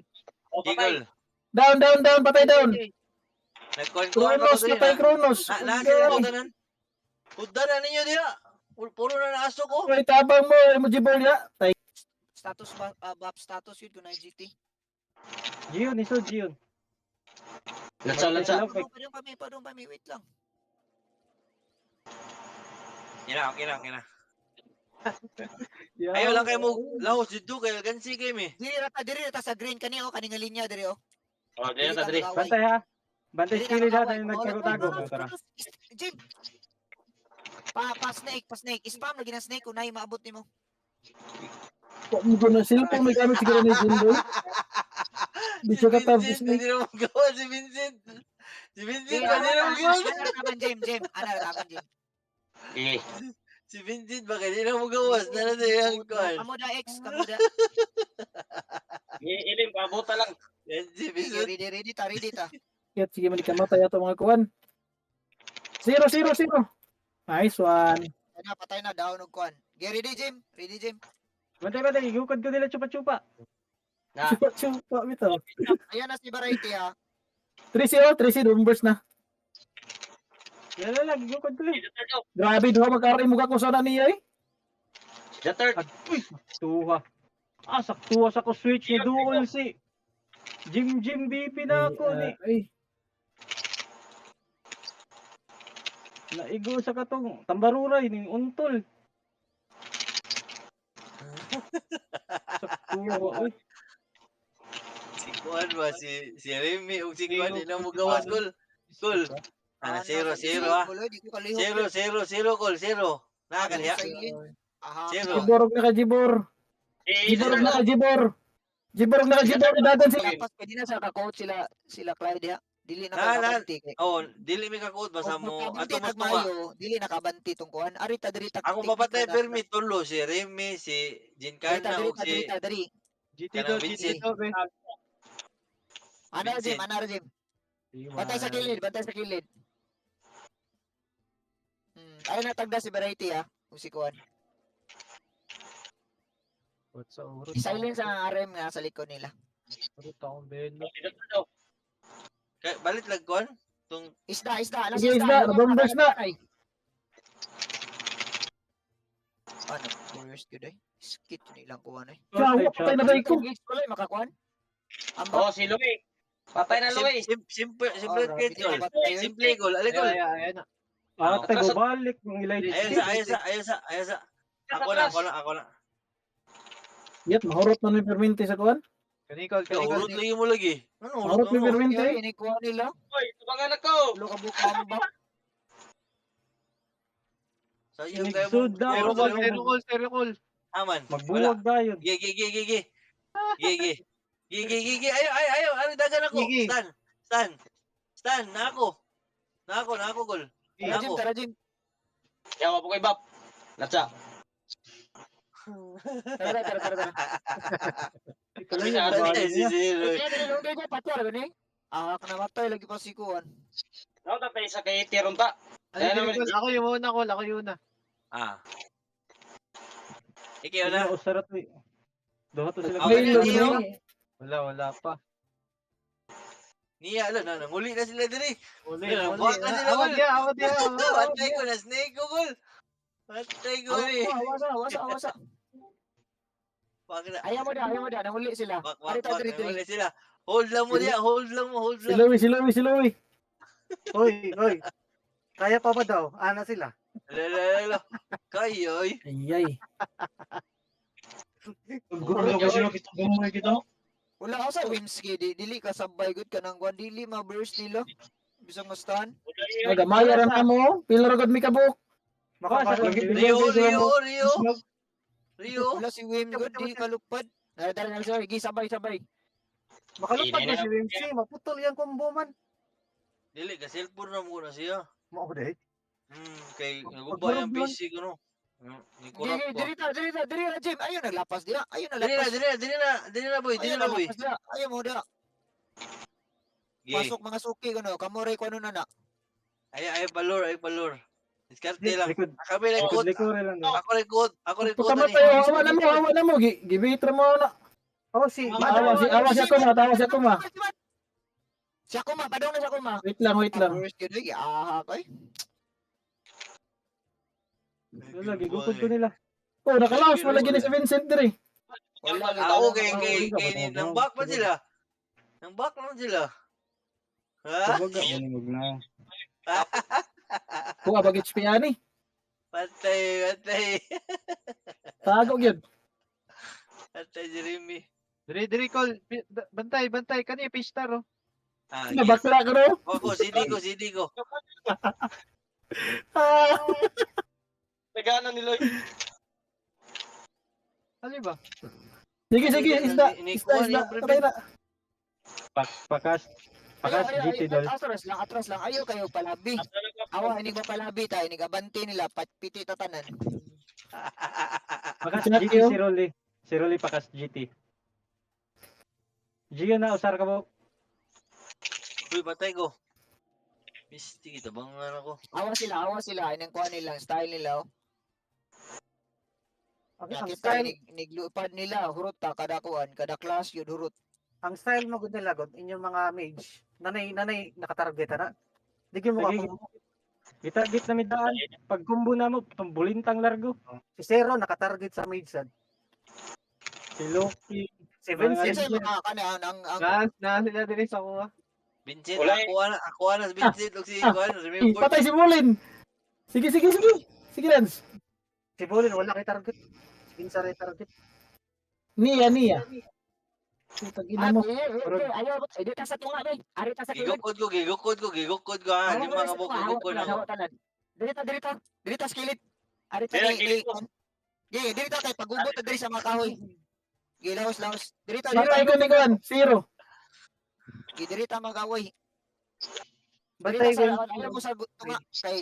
Eagle. Down, patay down. Nagkuhan-kuhan ako Kronos, diri patay na. Kronos. Na sila kudanan. Kudanan ninyo dira. Puro na naasok ko. Ay, tabang mo, emoji ball ya. Tay. Status buff status yun kung GT. Gion, iso Gion. Letsa. Padung kami, wait lang. Okay na. Ayaw lang kayo mo lahos dito kay gansi kayo mi. Diri ta sa green kani o kaning linya diri o. Oh, dili ta diri. Bantay ha. Bantay skilly ha, tayo nagtago-tago. Tara. Jim. Pa snake. Spam lagi na snake kung nahi maabot nimo. Kok mo na sila po may gamit siguro ni Jindo. Di siya katapos ni. Hindi na magawa si Vincent. Si Vincent ba hindi na magawa? Jim. Jim. Eh. Si Vincent ba hindi na magawas? Na siya ang kuhan. Kamuda X, kamuda. Ilim pabuta lang. Yan si Vincent. Ready ta. Kaya sige man ikamatay ato mga kuan. 0. Nice one. Patay na down og kuan. Ready Jim. Bantay. Igukod ko nila chupa-chupa. Na. Chupa bitaw. Ayan na si Variety ha. 3-0, bombers na. Lala, igukod ko nila. Grabe duha magkari mo ko sana niya eh. The third. Uy, saktuha. Saktuha sa ko switch ni duol si Jim BP na ako ni. Ay, Naigo sa katong tambaruray ni untol. Saktuha. Uy, Si kuhan ba? Si Remy o si kuhan hindi na magawas. Kul. 0 ha. 0 kul. 0. Nakakaliya. Aha. 0. Jiborog na ka Jibor. Jiborog na ka Jibor dadan si. Tapos pwede na sa ka-coach sila Clyde ha. Dili na Na. kabanti. Oh, dili mi kakot basta mo. Ato mo tunga. Dili na kabanti tong kuan. Arita diri ta. Ako papatay permit tulo si Remy, si Gincana o si Diri. GT Kanang do, Vincent. GT do, be. Ano Jim? Bantay sa kilid. Ay natagda si Variety ha. Kung si kuan. What's sa urot? Silence ang RM nga sa likod nila. Urot akong belo. Balit lag kuhan. Tung Isda. Ano Sige, isda, bombers na. Ano? Curious good eh. Skit nilang kuhan eh. Kawa patay na ba ko? Wala makakuan. Oh, si Louie. Patay na Louie. simple Oh, kit grabe, gol. di ba tayo? Simple gol. Ali gol. Ayan na. tayo balik ng ilay. Ayos sa. Ako na. Yat mahurot man may permente sa kuan. Kanikol. Urot lagi mo lagi. Ano Mahurot may urot mo? permente. Ini kuhan nila. Oy, tubangan ako. Lo ka bukan ba? Sayang kayo mo. Nigsuda. Zero call. Aman. Magbuwag dayon. Gigi. Ayaw. Ano dagan ako? Gigi. Stan. Na ako gol. Na ako. Tara Jim. Yawa po kay Bap. Letsa. Tara. Ito lang yung babae Si niya. Zero. Hindi ko patyar gani. Kanamatay lagi pa si kuhan. Ano tatay sa kay Tiron ta? Ayan naman. Ako yung una, Col. Ako yung una. Ikaw na. Usarat ni. Doha to sila. Okay, Halo Leo. ni. Wala pa. Niya, alam na, nanguli na sila diri. Uli, Wala, uli. buwak na sila, Awad Gol. niya, awad niya. Patay ko na, snake ko, Gol. Patay ko Awasa, ni. awasa, awasa, awasa. Bak na. Ayaw mo dia, nahuli sila. Bak, Arita, diri, diri. nanguli sila. Hold lang mo diya, hold lang mo, hold Si lang. Louie, si Louie, si Louie. Hoy. Kaya pa ba daw? Ana sila. Lala. Kayoy. Ayay. Gulo ko sila kita gumoy kita. Wala ka sa Wimski, dili ka sabay good ka nang kwan, dili ma-burst nila. Bisang mastan. Nagamaya ra na mo. Pila ra gud mi kabuk. Makakalabi. Rio. Wala si Wim good, di kalupad. Dara na sorry, sabay. Makalupad na si Wimsy. Maputol yung combo man. Dili ka cellphone na muna siya. Mao deh. Kay nagubay ang PC ko no. Ni kurap ko. Diri na Jim. Ayun naglapas dira. Ayun Dili naglapas. na boy, dili na boy. Ayaw mo dira. Gay. Pasok mga suki ko no. Kamoray ko ano na. Ay palor. Diskarte lang. Likod. Kami likod. Likod lang daw. Ako likod. Pagkamatay, awa na mo. Gibitra mo na. Oh, si Awa siya ko ma. Siya kuma, padong na siya kuma. Wait lang. Burst yun, aha ko eh. Wala, gigukod ko nila. Oh, nakalaos mo lagi ni si Vincent diri. Wala, Ako kay nang back pa sila. Nang back naman sila. Ha? Sabag ako ni Magna. Kuha bag HP ani. Patay. Tago gyud. Patay Jeremy. Diri, Col. Bantay. Kani, P-Star, oh. Nabakla ko no. Ako, CD ko. Ah, Tagana ni Lloyd. Ano ba? sige, isda. Patay na. Pakas GT dol. Atras lang. Ayaw kayo palabi. Awa, hindi ba palabi tayo. Hindi banti nila. Piti tatanan. Pakas Chinat GT yun. si Rolly. Si Rolly pakas GT. Gio na usar ka mo. Uy, patay ko. Misty kita bang ako. Awa sila. Inang kuha nila. Style nila. Oh. ang Nakita style, niglupad nila. Hurot ta. Kada kuhan. Kada class yun. Hurot. ang style mo gud nila gud inyong mga mage. Nanay nakatarget na. Digyo mo Lagi- ako. Gitagit na midaan. Pag kumbo na mo, pambulintang largo. Si Zero nakatarget sa mage sad. Si Loki. Si Mga Vincent Kasi mga kanan. Ang Na sila diri sa kuha. Vincent, Wala ako na si Vincent. Ug si Juan, remember. Patay si Mulin. Sige. Sige, Lance. si Bolin wala kay target. Si Vincent ray target. Niya. Putang ina mo. ayaw. Dito sa tunga. Arita sa kilid. Gigukod ko ha. Lima ka mo gigukod ako. Dirita sa kilid. Arita Dira, ni kilid ko. dirita kay pagubot na diri sa mga kahoy. Gilaos. Dirita Patay ko ni Kuan. 0. dirita mga kahoy. Bantay Dirita ko. sa ayaw mo sa tunga kay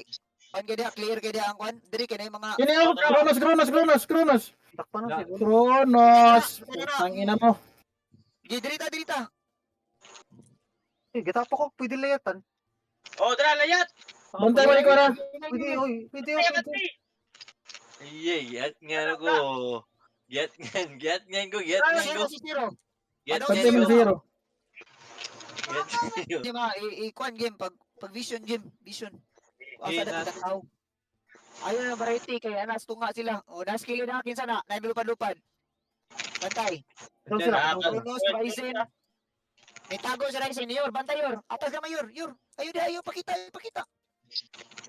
pan kay dia clear kay dia ang kwan. Diri kay na yung mga Kini ako. Kronos. Takpan na si Bolin. Kronos. Putang ina mo. dirita. Gita pa ko pwede layatan. Oh, dara layat. Bantay mo ni Kuan. Pwede. Get nga ko. Get nga ko. Si Zero. Bantay mo ni 0. Di ba i-kwan game pag vision game. Asa na. na tao. Ayun na variety kay anas tunga sila. O nas kilid na akin sana. Na lupad. Bantay. Doon sila. Kronos, Ryzen. May tago si Ryzen. Yor, bantay Yor. Atas ka Yor. Ayaw, pakita.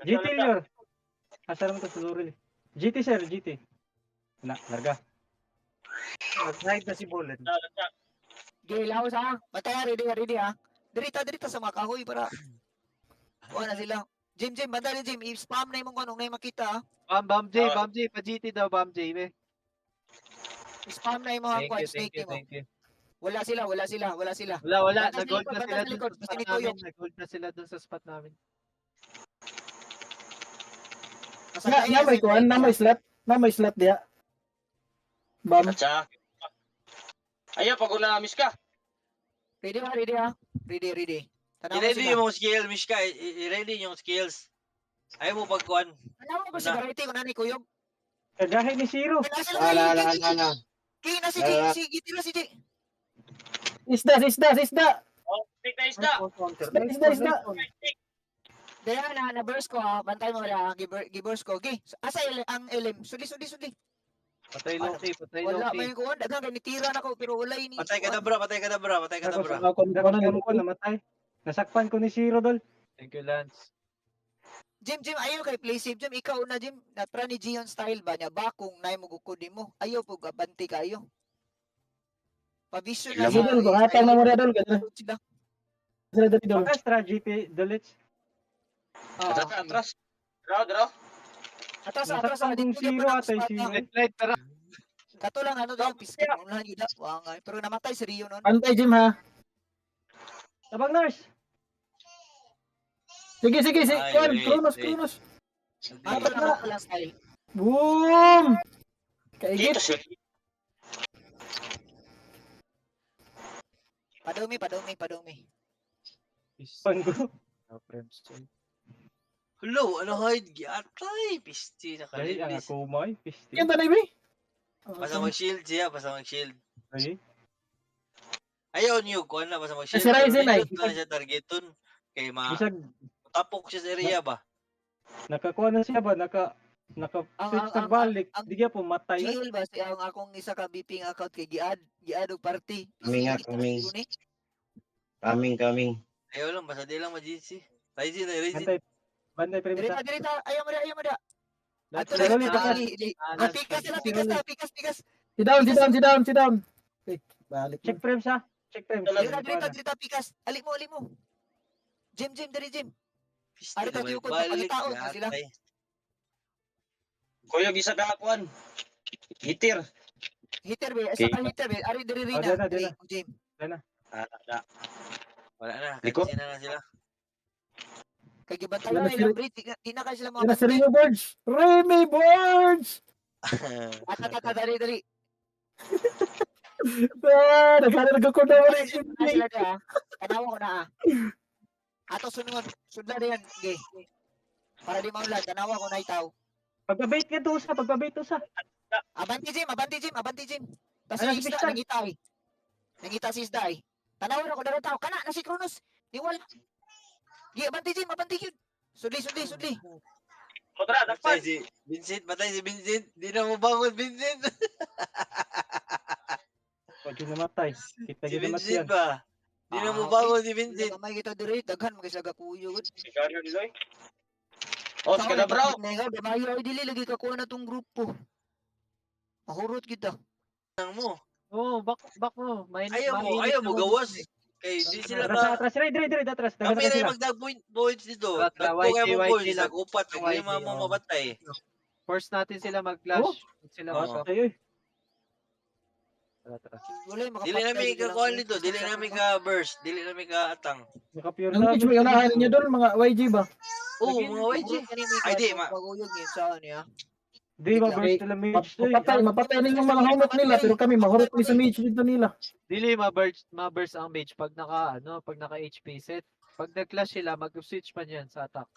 GT Yor. Asar mo to sa Rolly. GT sir, GT. Na, larga. Nag-hide na si Bolin. Gilaw sa. Bantay ready ha. Dirita sa mga kahoy para. Wala na sila. Jim, bantay Jim. I-spam na yung mga anong na yung makita ha. Bam J, pa-GT daw, Bam J, be. I-spam na yung mga kwan. Snake mo. Thank you. Wala sila. Wala. Bantay Nag-gold sa na sila likod, dun sa basta spot nituyok. namin. Nag-gold na sila dun sa spot namin. Na may slot dia. Bam. Atsa. Ayaw pag miss ka. Ready ha. Ready. Tanaw ko I-ready sila. yung skills, Mishka. I-ready yung skills. Ayaw mo pagkuhan. Tanaw ko si variety ko na ni Kuyog. Kagahin ni Zero. Wala sila. Ala. Kaya na si G. Tira si G. Isda. Daya na burst ko ha. Bantay mo na giburst ko. Okay. Asa ang elim? Sudi. Patay Loki, patay Wala Loki. may kuan daghang ganitira na ko pero wala ini. Patay kadabra. Ako namatay. Nasakpan ko ni Zero dol. Thank you, Lance. Jim, ayaw kay play safe Jim. Ikaw na Jim. Natra ni Gion style ba niya ba kung nay mo gukudin mo. Ayaw po gabanti kayo. Pavision na Sige, Dol, buhatang na mo rin, Dol. Sila. Sila dali, Dol. Baka strategy delete. Atras. Draw. Atras. Nasakpan kong Zero atay Zero. Light, tara. Kato lang ano daw piskat unahan yun. Wangay. Pero namatay si Rio noon. Antay, Jim, ha? Tabang nurse. Sige. Ay, Kuan, wait. Kronos. Ako lang style. Boom! Kaigit. Padumi. Panggo. Hello, ano hide? Giatay. Pisti na Ay, ang kalinis. ako may. Pisti. Yan, tanay, Bi? Basta mag-shield siya. Ay, Ayaw niyo. Kuha na. Basta mag-shield. Si Ryzen ay. Pero na siya targeton. Kay bisag tapok siya sa area ba? nakakuha na siya ba? Naka-switch na balik. Di kaya pumatay na. Chill ba siya ang akong isa ka BP nga account kay Giad og party. Coming. Ayaw lang. Basta di lang ma-GC. Ryzen. Banday premisa. Dirita. Ayaw mo da. Ato Si Rolly, na. takas. Pikas. Sit down. Okay, balik. Check frame siya. Check frame. Dirita pikas. Ali mo. Jim, Jim. Pisti Ari na ka, Jukot, balik. pagkataon na sila. Giatay. Kuyog isa ka kuan. Hitir. Hitter be. Ari diri rin Oh, na. dala. Jim. Wala na. Liko. Kansin na sila. Kay gibantay Wala na si- ilang breed. Di na kayo sila Yan na si mga Remy Birds. Remy Birds! Dali. Nagkakot na wala. Sila dia. Tanawa ko na Ato sunod. Sudla diyan. Okay. Para di maulad. Tanawa ko na itaw. Pagbabait ka doon sa. Abanti Jim. Tapos Ano, yung si isda, Pistan? nangita si isda eh. Tanawa na ko na tao. Kana, na si Kronos. Di wala. Abanti yun. Sudli. Patay si Vincent. Di na mo bangon, Vincent. Pag namatay. Kita Si naman Vincent yan. ba? Di na mo bangon si Vincent. Kamay kita diri. Daghan magkaisaga kuyo. Oh, kada bro. Damayo ay dili lagi kakuha na tong grupo. Mahurot kita. Nang mo. Oh, back mo. Ayaw mo gawas. Kay di sila Atras. Dire. Atras. Dagan Kami na na sila. yung magdag-points dito. Tara, Nagpo kayo YG, mo points. lang. Nag-upat. Naglima YG, mo oh. mabatay. Force natin sila mag-clash. Oh. Sila Oo. Ay. Tara. Wala yung Dili namin ka-call dito. Dili namin ka-burst. Dili namin ka-atang. Naka-pure Ang pitch mo unahan ninyo doon, mga YG ba? Oo, mga YG. Ay, di, Paguyog yun sa niya. Di ba burst nila mage? Mapatay ninyong mga homot nila, pero kami mahurot ni sa mage dito nila. Dili ma-burst ang mage pag naka HP set. Pag nag-clash sila, mag-switch pa niyan sa attack.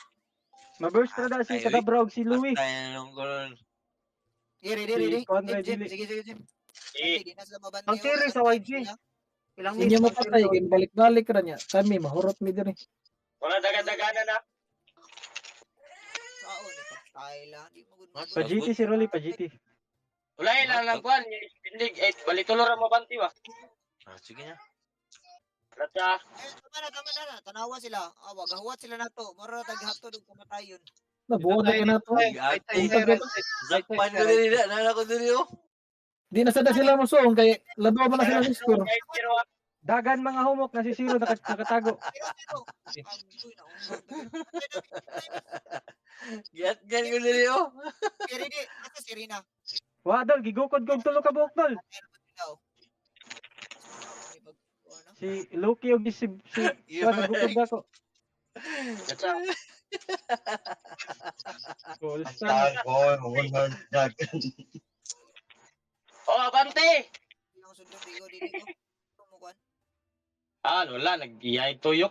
Ma-burst na si Ay, Kadabrog, si Louis. Patay na nung gulon. Ready. Conrad Jim. dili. Sige, Jim. Di na sila mabandi. Ang series sa YG. Ilang Hindi mapatay, kaya balik-balik ra niya. Kami, mahurot mi diri. Wala dagan-dagana na. Sao ni patay lang. Di mo gud. Pa GT si Rolly, pa GT. Wala lang kuan. Pindig 8 balitolo ra mabanti ba. Sige na. Rata. Tama na. Tanawa sila. Wag gahuwat sila nato. Mara taghatod og pamatayon. Nabuhat na to. Atay. Zakpan ko dili na. Nala ko dili oh. Di na sada sila musuong, kaya labaw man na sila sa score. Dagan mga humok na si Zero nakatago. Giat-gan ko dili oh. Ready. Asa si Rina? Wadol, gigukod kog tulo ka buhok dol. Si Loki og si nagukod ako. Rata. Goal star. Oh, abante. Ang sundot dito. Tumukuan. Wala nag-iyay tuyok.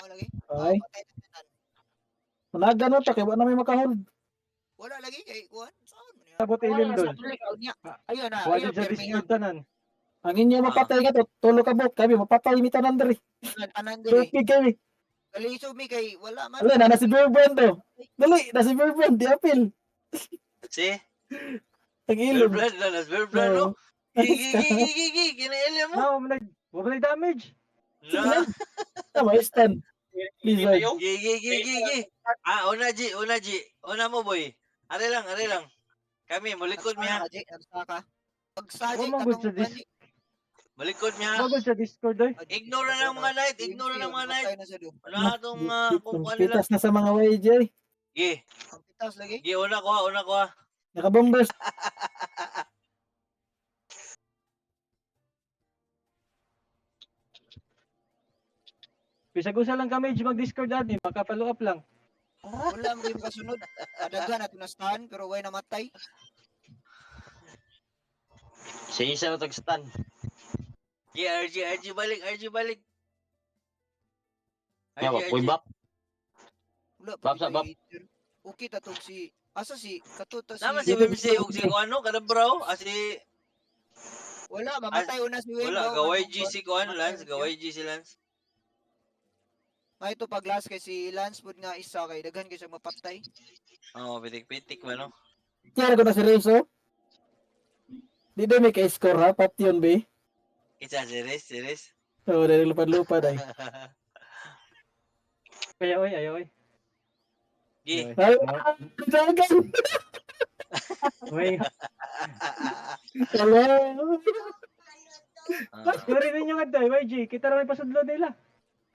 Lagi. Ay, Patay na tanan. managa na to, kaya wala may makahold. Wala lagi kay kuan. Saan man niya? Sabot ilin dol. Ayun na. Wadi sa Discord tanan. Ang inyo mapatay ka to, tulo ka bot, kami mapatay mi tanan diri. Tanan diri. Tupig kami. Kaliso mi kay wala man. Ala na si Burbrand to. Dali, na si Burbrand, di apil. Si? Ang ilog. Bear brand na, bear brand, no? Oo. Ayos ka. Gigi, kinailya mo. No, wala damage. Na. Tama, stand. Lizard. Gigi. Una G. Una mo, boy. Are lang. Kami, mulikod miha. Nagsaka. Pagsaji Huwag mo katong good sa Mulikod miha. Bagol sa Discord ay. Ignore na ng mga night. Ano atong kung ano nila. Pitas na sa mga YJ. Gi. Ang pitas lagi. Gi, una ko ha. Nakabombers. Pisag-usa lang kami, mag-Discord natin, makapalo up lang. Wala mo yung kasunod. Adagan at nastahan pero way namatay. Sa isa na tag-stan. Gi, RG balik. Nga ba, boy bap. Wala Bab sa bab. Okay tatog si asa si katuta si Naman si Wimsey ug si Kuano, kadabraw. Si wala mamatay una si Wayne. wala, gaway G si Kuan, Lance. Gaway G si Lance. May ito pag last kay si Lance pud nga isa kay daghan kay siya mapatay. Oo, pitik-pitik ba, no? Tiyara ko na si Rezo. Di na may ka-score ha, pat yun be. Isa, series. Oo, dahil lupad-lupad ay. Ayaw ay. Gi. Ay, dagan. Uy, Hello. sorry ninyo nga tayo, YG. Kita rin may pasudlo nila.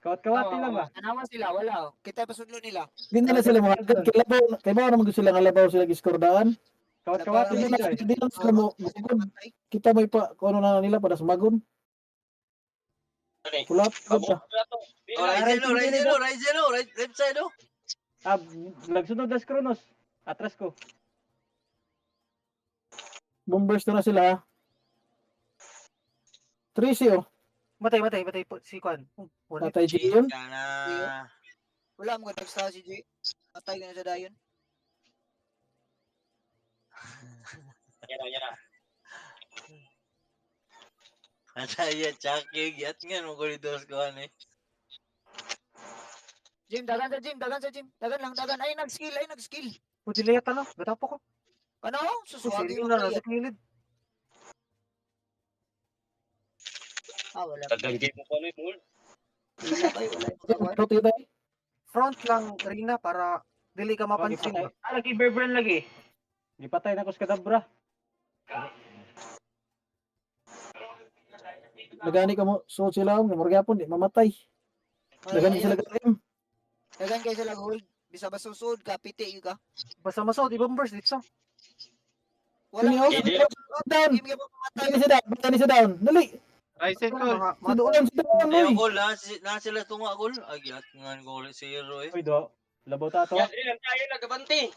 Kawat-kawati lang ba? Tanawa sila wala. Kita pasudlo nila. Hindi na sila mga kilabaw. Kaya ba naman gusto sila nga labaw sila giscore daan? Kawat-kawati Hindi sila na eh. hindi lang sila mo magod. Kita mo pa kung ano na nila para sumagon. Kulap ka. Oh, Ryzen, left side, oh. Ah, nagsunod na si Kronos. Atras ko. Bombers na sila ha. Tracy oh. Matay po si Kwan. Wala. Patay G yun. Kana. Wala mo gud sa si J. Patay ka na sa dayon. Ataya, Chucky, giat nga mo corridors ko ano eh. Jim, dagan sa Jim. Dagan. Ay nag-skill. Puti layat ano? Gatapo ko. Ano? Susuwagi Susi mo na na sa kilid. wala. Tagang game mo pa ano yung Wala ba? Wala. Wala. Pero tita Front lang Rina para dili ka mapansin. Patay. lagi Berbran lagi. Gipatay na ko sa kadabra. nagani ka mo so sila ang magyapon di mamatay. Nagani sila galim. Dagan kay sila hold. Bisa ba susud ka piti yung ka. Basta masod, i-bombers dito. Wala. Sino? Down. Game ka mamatay. Batani sa down. Dali. Ryzen call. Si doon. Ayaw Oy. gol, na sila tunga gol. Ay, giat nga gol, 0 eh. Uy, do. Labaw tato. Tayo nagabanti.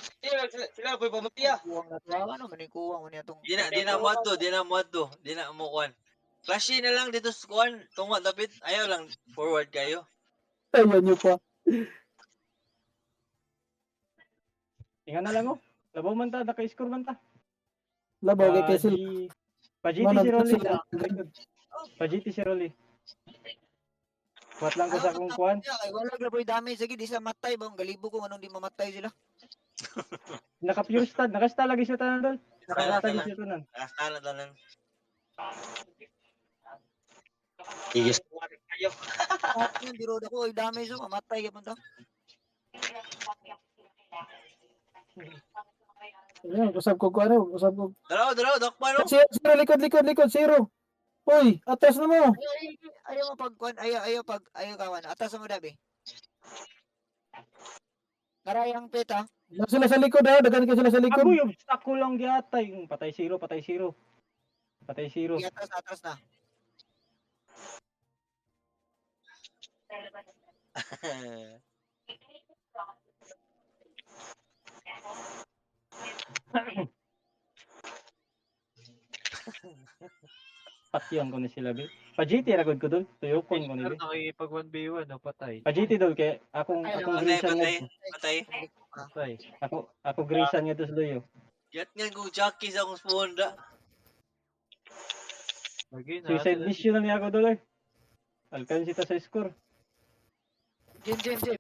Sila po pamatiya. Kuwang na tawa no manikuwang mo niya tong. Di na mo ato. Di na mo kuan. Flashy na lang dito sa kuan. Tunga dapit. Ayaw lang forward kayo. Ayun nyo pa. Inga na lang oh. Labaw man ta, naka-score man ta. Labaw kay kay sila. Pajiti si Rolly sa likod. Pajiti si Rolly. Kuat lang ko sa akong kuan. Kay wala grabe damage sige di sila matay ba galibo ko anong di mamatay sila. Naka-pure stud. Naka-stud lagi siya tanan doon. Naka-stud Tanan. siya tanan. Tanan. Igis. Yung biro ko ay damage so mamatay ka punta. Ayun, usap ko ano, usap ko. Dalaw, dakpan no. Zero, likod, zero. Uy, atas na mo. Ayaw mo pagkuan, ayaw kawan. Atas mo dabi. Karayang peta. Lang sila sa likod ha, dagan ka sila sa likod. Agoy, obstacle lang giatay. Patay zero. Atas na. Patyon ko ni sila be. Pajiti ragod ko doon. Tuyokon ko ni Pero be. nakikipag 1v1 no, patay. Pajiti doon kay akong grisan nga. Patay. Ako grisan nga dos doyo. Giat nga kung Chucky sa akong sponda. Lagi na. Suicide mission na niya ako doon eh. Alcansi ta sa score. Jim.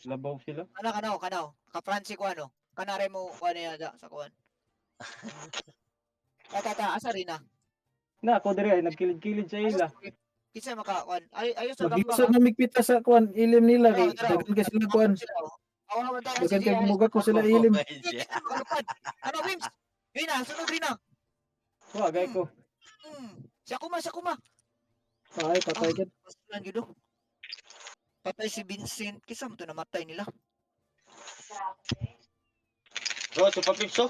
Labaw sila. Kanaw. Ka-Franci ko ano. Kanare mo ko ano yada sa kuan. Asa rin na. Na, ako diri ay nagkilid-kilid sa ila. Kinsa makakuan. Ayos sa gamba. Mag-iusap na migpita sa kuan ilim nila kay Daraw. dagan ka sila kuan. Awa tayo Dagan si kay Jay. muga ko sila ilim. Ano, Wims? Yun na, sunod rin na. Wa gay ko. Siya kuma. Ay, patay gid. Basta yun. Patay si Vincent. Kisa mo ito namatay nila. Bro, sa papipso.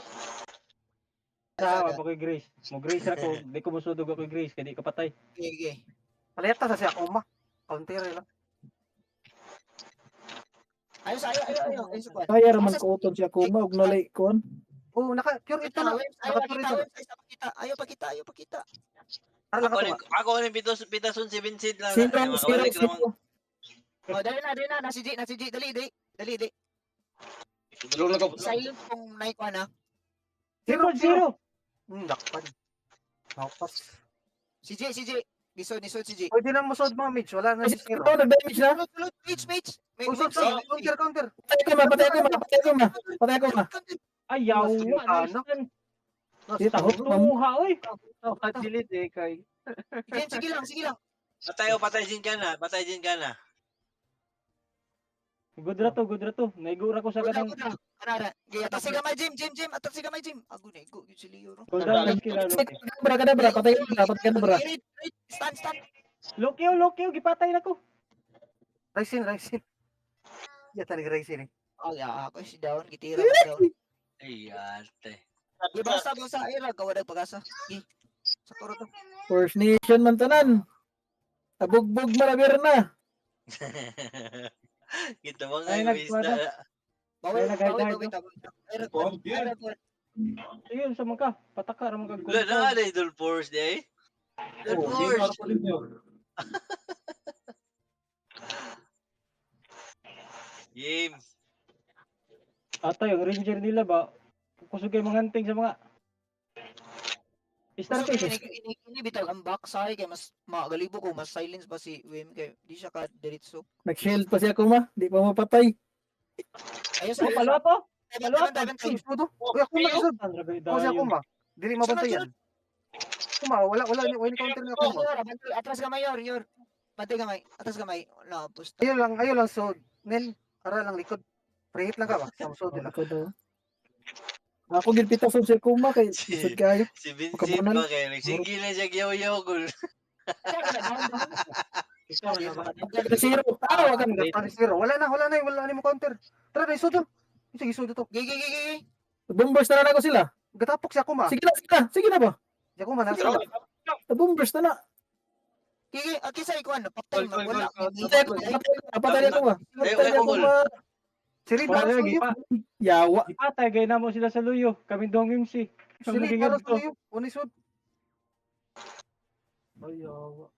Sa ako kay Grace. Mo Grace ra ko, di ko musudog ako kay Grace kay di ka patay. Okay. Paleta sa siya kuma. Counter lang. Ayos, kuan. Kaya raman ko uton siya kuma og nalay kuan. Oh, pure ito na. Ayaw pa kita. Para lang ka Ako ni pitason si Vincent lang. Sino Makabalik naman. Oh, dali na. Nasi G. Dali. Tulong na ko. Silent kung naikuan na. 0-0. Dakpan. Napas. Si J. Nisod si J. Pwede na musod mga mage. Wala na si zero. Ito nag-damage na. Tulog, Mage. Usod. Counter. Patay ko ma. Ayaw. Ano? Di taho ko. Tuha oy. Delete eh kay. Sige lang. Patay din ka na. Good ra to. Naigura ko sa kanang Kanara. Atas si gamay, Jim. Atas si gamay, Jim. Ago na, igo. Yun si Leo, no? golden skill ano. Kadabra, patay ko. Ready. Stand. Lokyo, gipatay na ko. Raisin. Ya talaga Raisin eh. Ako si Dawn. Gitira mo daw. Ay, ate. Di basta. Ira, gawa ng pag-asa. Sa turo to. First Nation man tanan. Abugbog marabir na. Kita mga Ay, nagkuha na. Bawal. Ayun sa mga pataka ra mga Wala na ada idol force day. Idol force. Game. Ata yung ranger nila ba? Kusugay mga hunting sa mga Star So, Face. ini bitaw ang backside kay mas magalibo ko mas silence ba si Wim kay di siya ka diretso. Nag-shield pa siya kuma. Di pa mapatay. Ayos. Palo po. Sudo. Uy, ako maisod. Ako siya kuma. Dili mabantayan. Kuma, wala ni counter ni ako. Atras gamay yor. Pantay gamay. Atras gamay. Na pusta. Ayo lang so. Nen, ara lang likod. Prehit lang ka ba? Samsod lang. Ako daw. Ako gid pita sa siya kuma kay isod kayo. Si Vincent Pagkabunan. ba kayo? Nagsingil na siya giyaw-yaw ko. Zero. Wag kang gasto zero. Wala ni mo counter. Tara na isod. Sige isod to. Gigi. Bombers na ako sila. Gatapok siya kuma. Sige na ba? Siya kuma na. Bombers na. Gigi, kisa ikuan patay Gol. wala. Patay ko ba? Patay ko ba? Siri Para ba? gipa. Yawa. Ipatay gay na mo sila sa luyo. Kami donging si. Siri Magiging para to. sa iyo. Unisod. Ayaw.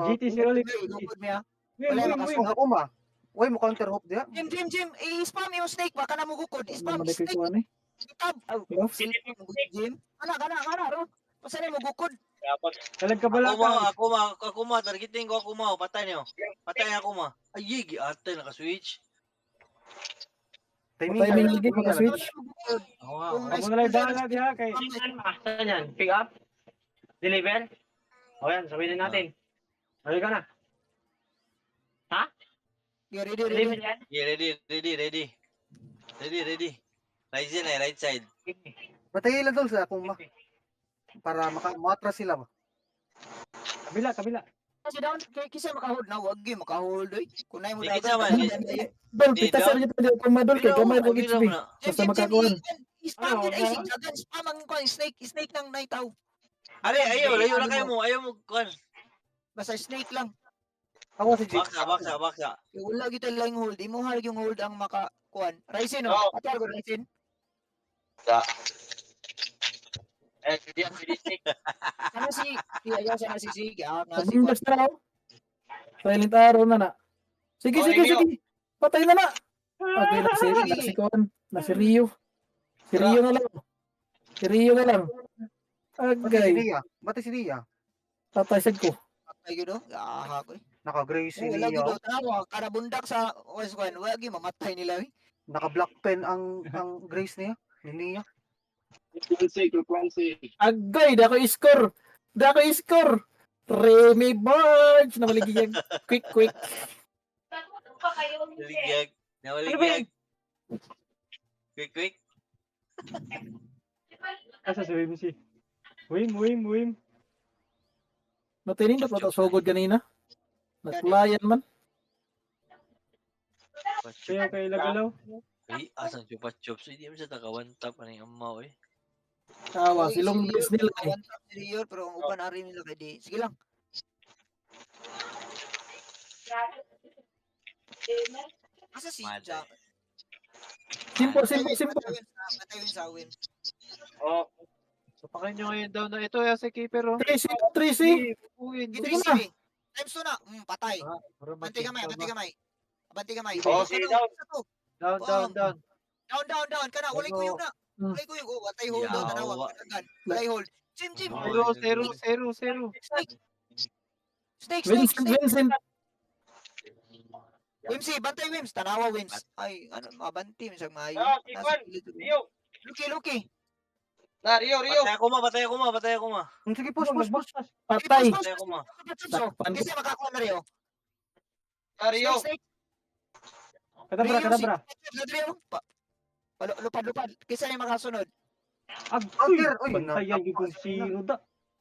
GT si Rolly. Wala Wala kuma. Uy mo counter hope dia. Jim, i-spam yung snake ba kana mo gukod. Spam Naman snake. ko ani. Tab. Jim. Kana ro. Pasali mo gukod. Talag ka bala ka. Ako ma, targeting ko ako ma, patay niyo. Patay ako ma. Ay, gi ate naka-switch. Timing lagi maka-switch. Ako na lang bahala diha kay. Saan yan? Pick up? Deliver? O yan, sabihin natin. Ready ka na? Ready. Deliver yan? Yeah, ready. Right side. Patay lang dol sa kuma. Para makatras sila ba. Kabila. Kasi down kay kisa makahold na wag gyud makahold oy. Kunay mo Di dapat. kita man. Dol pita sa niyo pwede ko madol kay gamay ko Bilaw HP. na. Basta makakuan. Spam yun ay si Jagan. Spam ang kuan snake ng naitaw. Are, layo na kayo mo. Ayaw mo kuan. Basta snake lang. Ako si Jake. Baksa. Kaya wala kita lang hold. Imo hal yung hold ang maka kuan. Raisin no. Oo. Atar ko Raisin. Ano si ayaw sa si Sig. Na si kuan. Bombers na ako. Silent arrow na. Sige. Patay na. Okay na si Kuan. Na si Rio. Si Rio na lang. Si Rio na lang. Batay si Agay. Ria. Batay si Ria. Tatay sad ko. Patay yun, oh. Yaha ko, eh. Naka-gray si Wala Ria. gyud tanawa kada bundak sa West Coast, wala gyud mamatay nila, eh. Naka-black pen ang Grace niya. Ni Nia. Agay, dako i-score. Dako i-score. Remy Barge na maligiyag. Quick. Naligag. Nawaligag. Quick. Asa si Wimsy? Wim. Matinin dapat sugod kanina. Naglayan man. Kaya kay Lagalaw. Ay, asang chupa-chups. Hindi mo siya taka-one-tap. Ano yung amaw, eh. Tawa, Oy, silong si base Yor, nila eh. one tap si Yor, pero ang uban ari nila kay di. Sige lang. Asa si Mad. Jack? Simple. Patay yun sa win. Oh, So, pakain nyo ngayon daw na ito, si keeper, oh. Tracy. Uwin, Gidri Sige na. sige. Times 2 na. Patay. Banti gamay. Banti gamay. Oh, Isa sige, to, down. isa to. Down. Down. Kana, walay Ano? kuyog na. Walay kuyog. Oh, watay hold daw tanawa. Yawa. Walay hold. Jim. Oh, Zero. Snake. Vincent. Wimsy, bantay Wims. Tanawa Wims. Ay, ano, mabanti. Misang maayo. Ah, Tikwan. Rio. Luki. Na, Rio. Patay ako ma. Sige, push. Patay. Patay ako ma. Takpan ko. Kasi makakuha na Rio. Na, Rio. Snake. Kadabra. Rio. Lupad. Kisa yung makasunod. Outer. Uy, Bantayan yung kung si Ruda.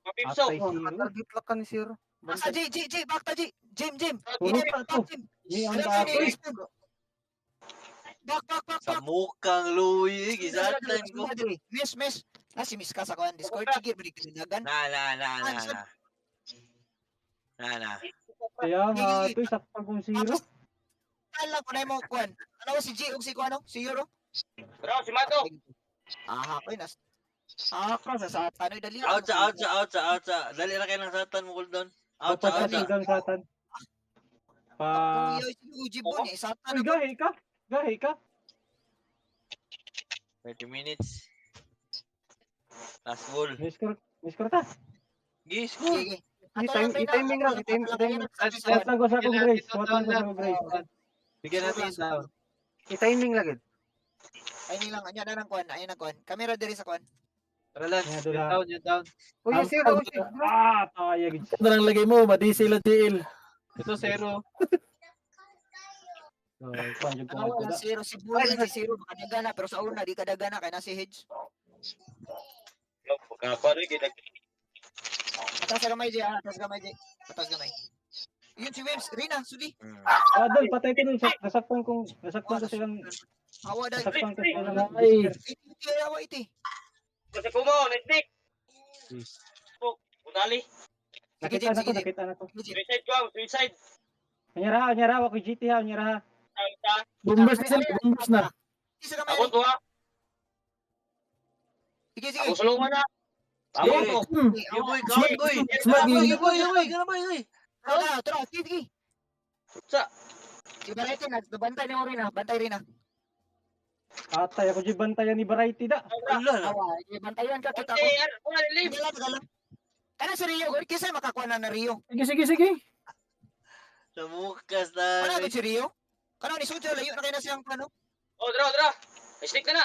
Mapipso. Atay si Ruda. Target lang ka ni Sir. Asa, J. Back ta, J. Jim. Puro ka to. Ni ang dati. Back. Sa mukang luwi. Gisatan ko. Miss. Si Miss ka sa kuhan. Discord. Sige, balik kinagan. Na. Kaya nga ito sakpan kung si Ro. Alam ko na yung mga kuhan. Ano si J o si kuhan? Si Euro? Bro, si Mato. Ko yun. Ka sa tanoy dali. Out sa. Dali na kayo ng satan mo, cooldown. Out Dapat sa. sa down satan. Pa. Uji mo niya. Satan. Uy, gahi ka. 30 minutes. Last ball. Miskor ta. Gis. Sige. I-timing lang. Swat lang ko sa akong Grace. Bigyan natin yung down. I-timing lang. Ay nilang anya na ng kuhan. Ayan ang kuhan. Kamera diri sa kuhan. Tara, Lance. Yan, Yung down. Uy, Ang- Sir. Taya gid. Ano lang lagay mo? Madisi lang DL. Ito, zero. Panjog ko Wala na. zero si Bulan si zero makadagana pero sa una di kadagana kay nasi Hedge. Pagkapari, kita. Atas gamay di atas gamay. Yun si Wims, Rina, sudi. Dol, patay ko nun. Nasakpan ko silang. Awa dai. Nasakpan ko silang. Ay. Iti awa iti. Kasi kumo, Netnik. Udali. Nakita na ko. Suicide. Anyara, ako GT ha, anyara ha. Bombers na. Isa gamay. Ako to ha. Sige. Ako sulungan na. Ako Ako to. Boy, count boy. Smart. Ganamay. Tara, sige. Sa. Si Barete na, bantay ni mo Rina, bantay Rina. Atay ako di bantayan ni Variety da. Wala. Awa, bantayan ka kita ko. Wala live. Tagalan. Kana si Rio, kisa makakuha na Rio. Sige. Sa mukas Ano na. ba si Rio? Kana ni Sujo layo na kay na siyang ano. Oh, dra. Stick ka na.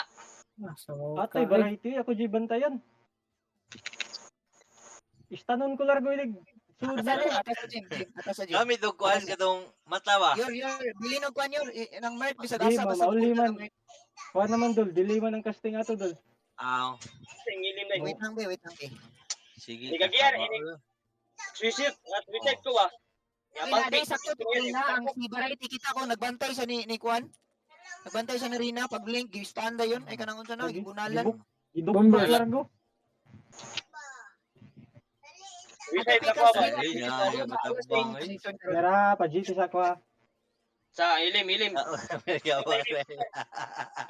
Atay Variety ako di bantayan. Istanon ko largo ilig. Sud Atas sa Jim. Gamit og kuan katong mata ba? Yor, bili ng kwan yor, nang Mert, bisag Di, asa basta mauli man. Mert. Kuha naman dol, delay man ang casting ato dol. Aw. Singilim na. Wait lang, be. Sige. Hindi ka giyan, Suicide. Suicide ko ba? Rina, day sakto to Rina, ang si Variety kita ko, nagbantay siya ni Kwan. Nagbantay siya ni Rina, pag blink, gistanda yun, ay kanang unsa na, gibunalan. Idugtong largo. Suicide na ko ba? Ay, ya matabang ay. Anyara, pa GT sa ko ha. Sa ilim. Pa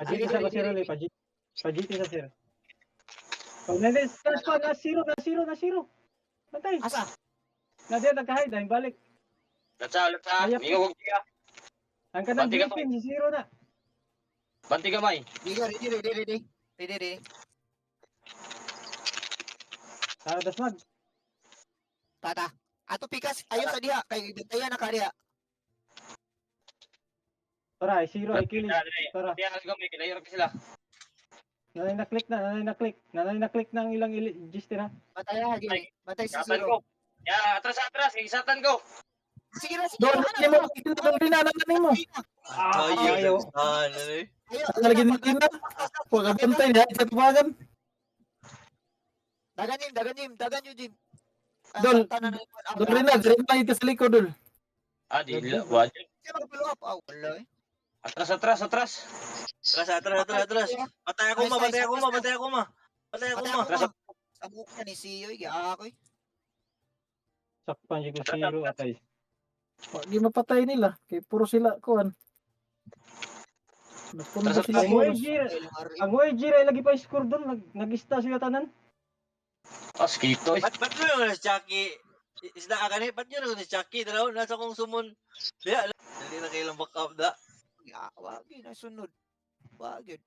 GT sa ko sir ulit, pa GT sa sir. Pag na-start pa, na zero. Bantay. Asa? Na diyan nagka-hide, dahil balik. Latsa. Ayap. Mingo huwag siya. Ang kanang Banti ka green pin, zero na. Banti gamay. Ready. Tara dasmag. Tata. Ato pikas ayo sa diha kay bitayan na ka diha. Tara, ay zero, ay kilig. Tara. Kaya let's go, may kinahirap sila. Nanay na click ng ilang register ha. Batay ha, Jay. Batay si Satan Zero. ko. Ya, atras, isatan ko. Sige na, sige Doon, na. hindi mo makikita doon rin na mo. Tayo ayaw. sana eh. Lagi din na. Huwag ka bantay niya. Sa tubagan. Dagan yung Jim. Dol, Doon rin na. Dirin lang ka sa likod, Dol. Dila, wad. Siya mag-follow up. Oh, wala eh. Atras. Atras. Patay ako ma. Sa mukha ni Siyoy, ako eh. Sakpan ko zero atay. Huwag di mapatay nila. Kaya puro sila, kuhan. Nagpundo Tara, sila. Ang OG ay lagi pa score doon, nag-ista sila tanan. Skito eh. Ba't mo yung si Chucky? Isda ka ni, ba't yun si Chucky? Dalaw, nasa kong sumon. Diya, hindi na kailang back up da. Wag yun, nasunod. Wag yun.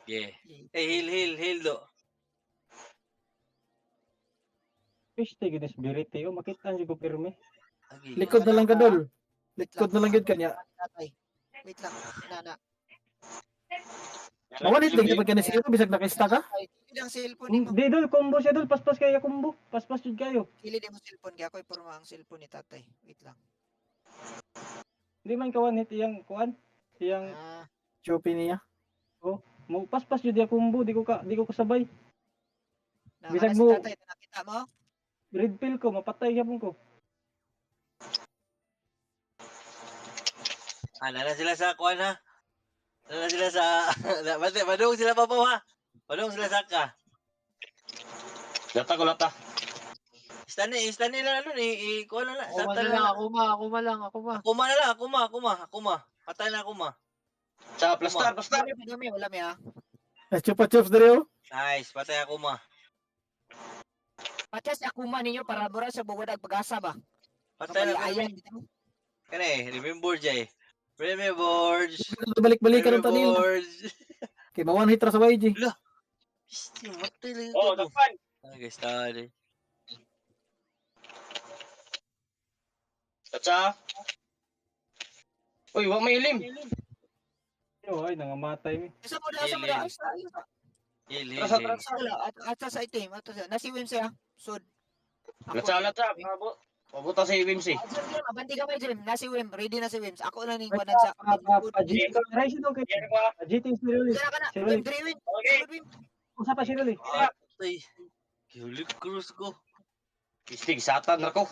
Yeah. Heal do. Piste gid spirit yo, makita niyo ko pirme. Likod na lang ka, Dol. Likod na lang yun kanya. Tatay. Wait lang, nana. Mawalit lang kapag ka na sila. Bisag nakaista ka. Kilid ang cellphone mo. Di dol combo siya dol, paspas kaya combo. Paspas jud kayo. Kilid mo cellphone kaya ako'y porma ang cellphone ni tatay. Wait lang. Di man kawan hit iyang kuan. Iyang Choppy niya. mo paspas jud ya combo, di ko kasabay. Nakana Bisag si mo- tatay, nakita mo? Red pill ko, mapatay yapon ko. Na sila sa kuan ha. Na sila sa madung sila pa ha. Madung sila sa ka. Lata. Istani lang ano ni kuan na lang. Ako Satan lang, lang. ako ma. Kuma na lang, kuma. Patay na kuma. Sa plastar. Wala may ha. Chupa-chups na rin, oh. Nice, patay ako ma. Patya si Akuma ninyo para mura sa buwadag pag-asa ba? Patay na Ayan. kani, remember jay. Remember. Balik-balikan ng tanil. Kaya mawan hitra sa YG. Isti, matay lang Oh, ito. dakpan. Okay, start. Tatsa. Uy, wag may ilim. Yo ay nangamatay mi. Isa mo na, ayos na. Heal. At sa item, nasi Wim siya. Sud. Latsa. Pabuta sa Wimsy. Abanti ka may Jim, nasi Wim, ready na si Wims. Ako lang ning Ay, kunan sa. GT try siya dong kay. Yan ko. GT zero. Kaya ka na, Zero. Wim, 3 Wim. Okay. Wim. Usa pa zero. Patay. Kiulit cruise ko. Istig satan na ko.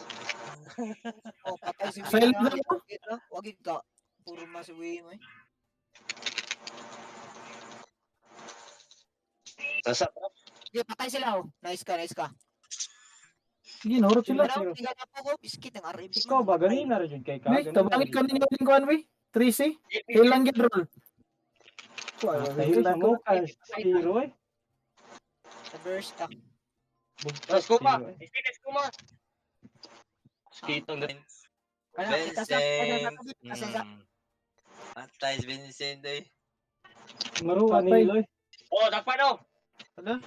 Oh, patay si Wim. Silent na mo. Wagid ka. Puro mas si Wim eh. Tatsa. Sige, patay sila oh. Nice ka. Ginurot sila. Pero, tiga na po ko, biskit ng RB. Ikaw ba ganina ra jud kay ka. Ay, tabangit ka ninyo ng kuhan, we. 3C. Ilang gid roll. Tayo mo ka zero eh. Sa burst ka. Let's go pa. Zero, eh. Let's go ma. Skito na. Kaya, itas lang. Patay si Vincent eh. Maruan Patay. ni Loy. Oh, dakpan oh. Ano?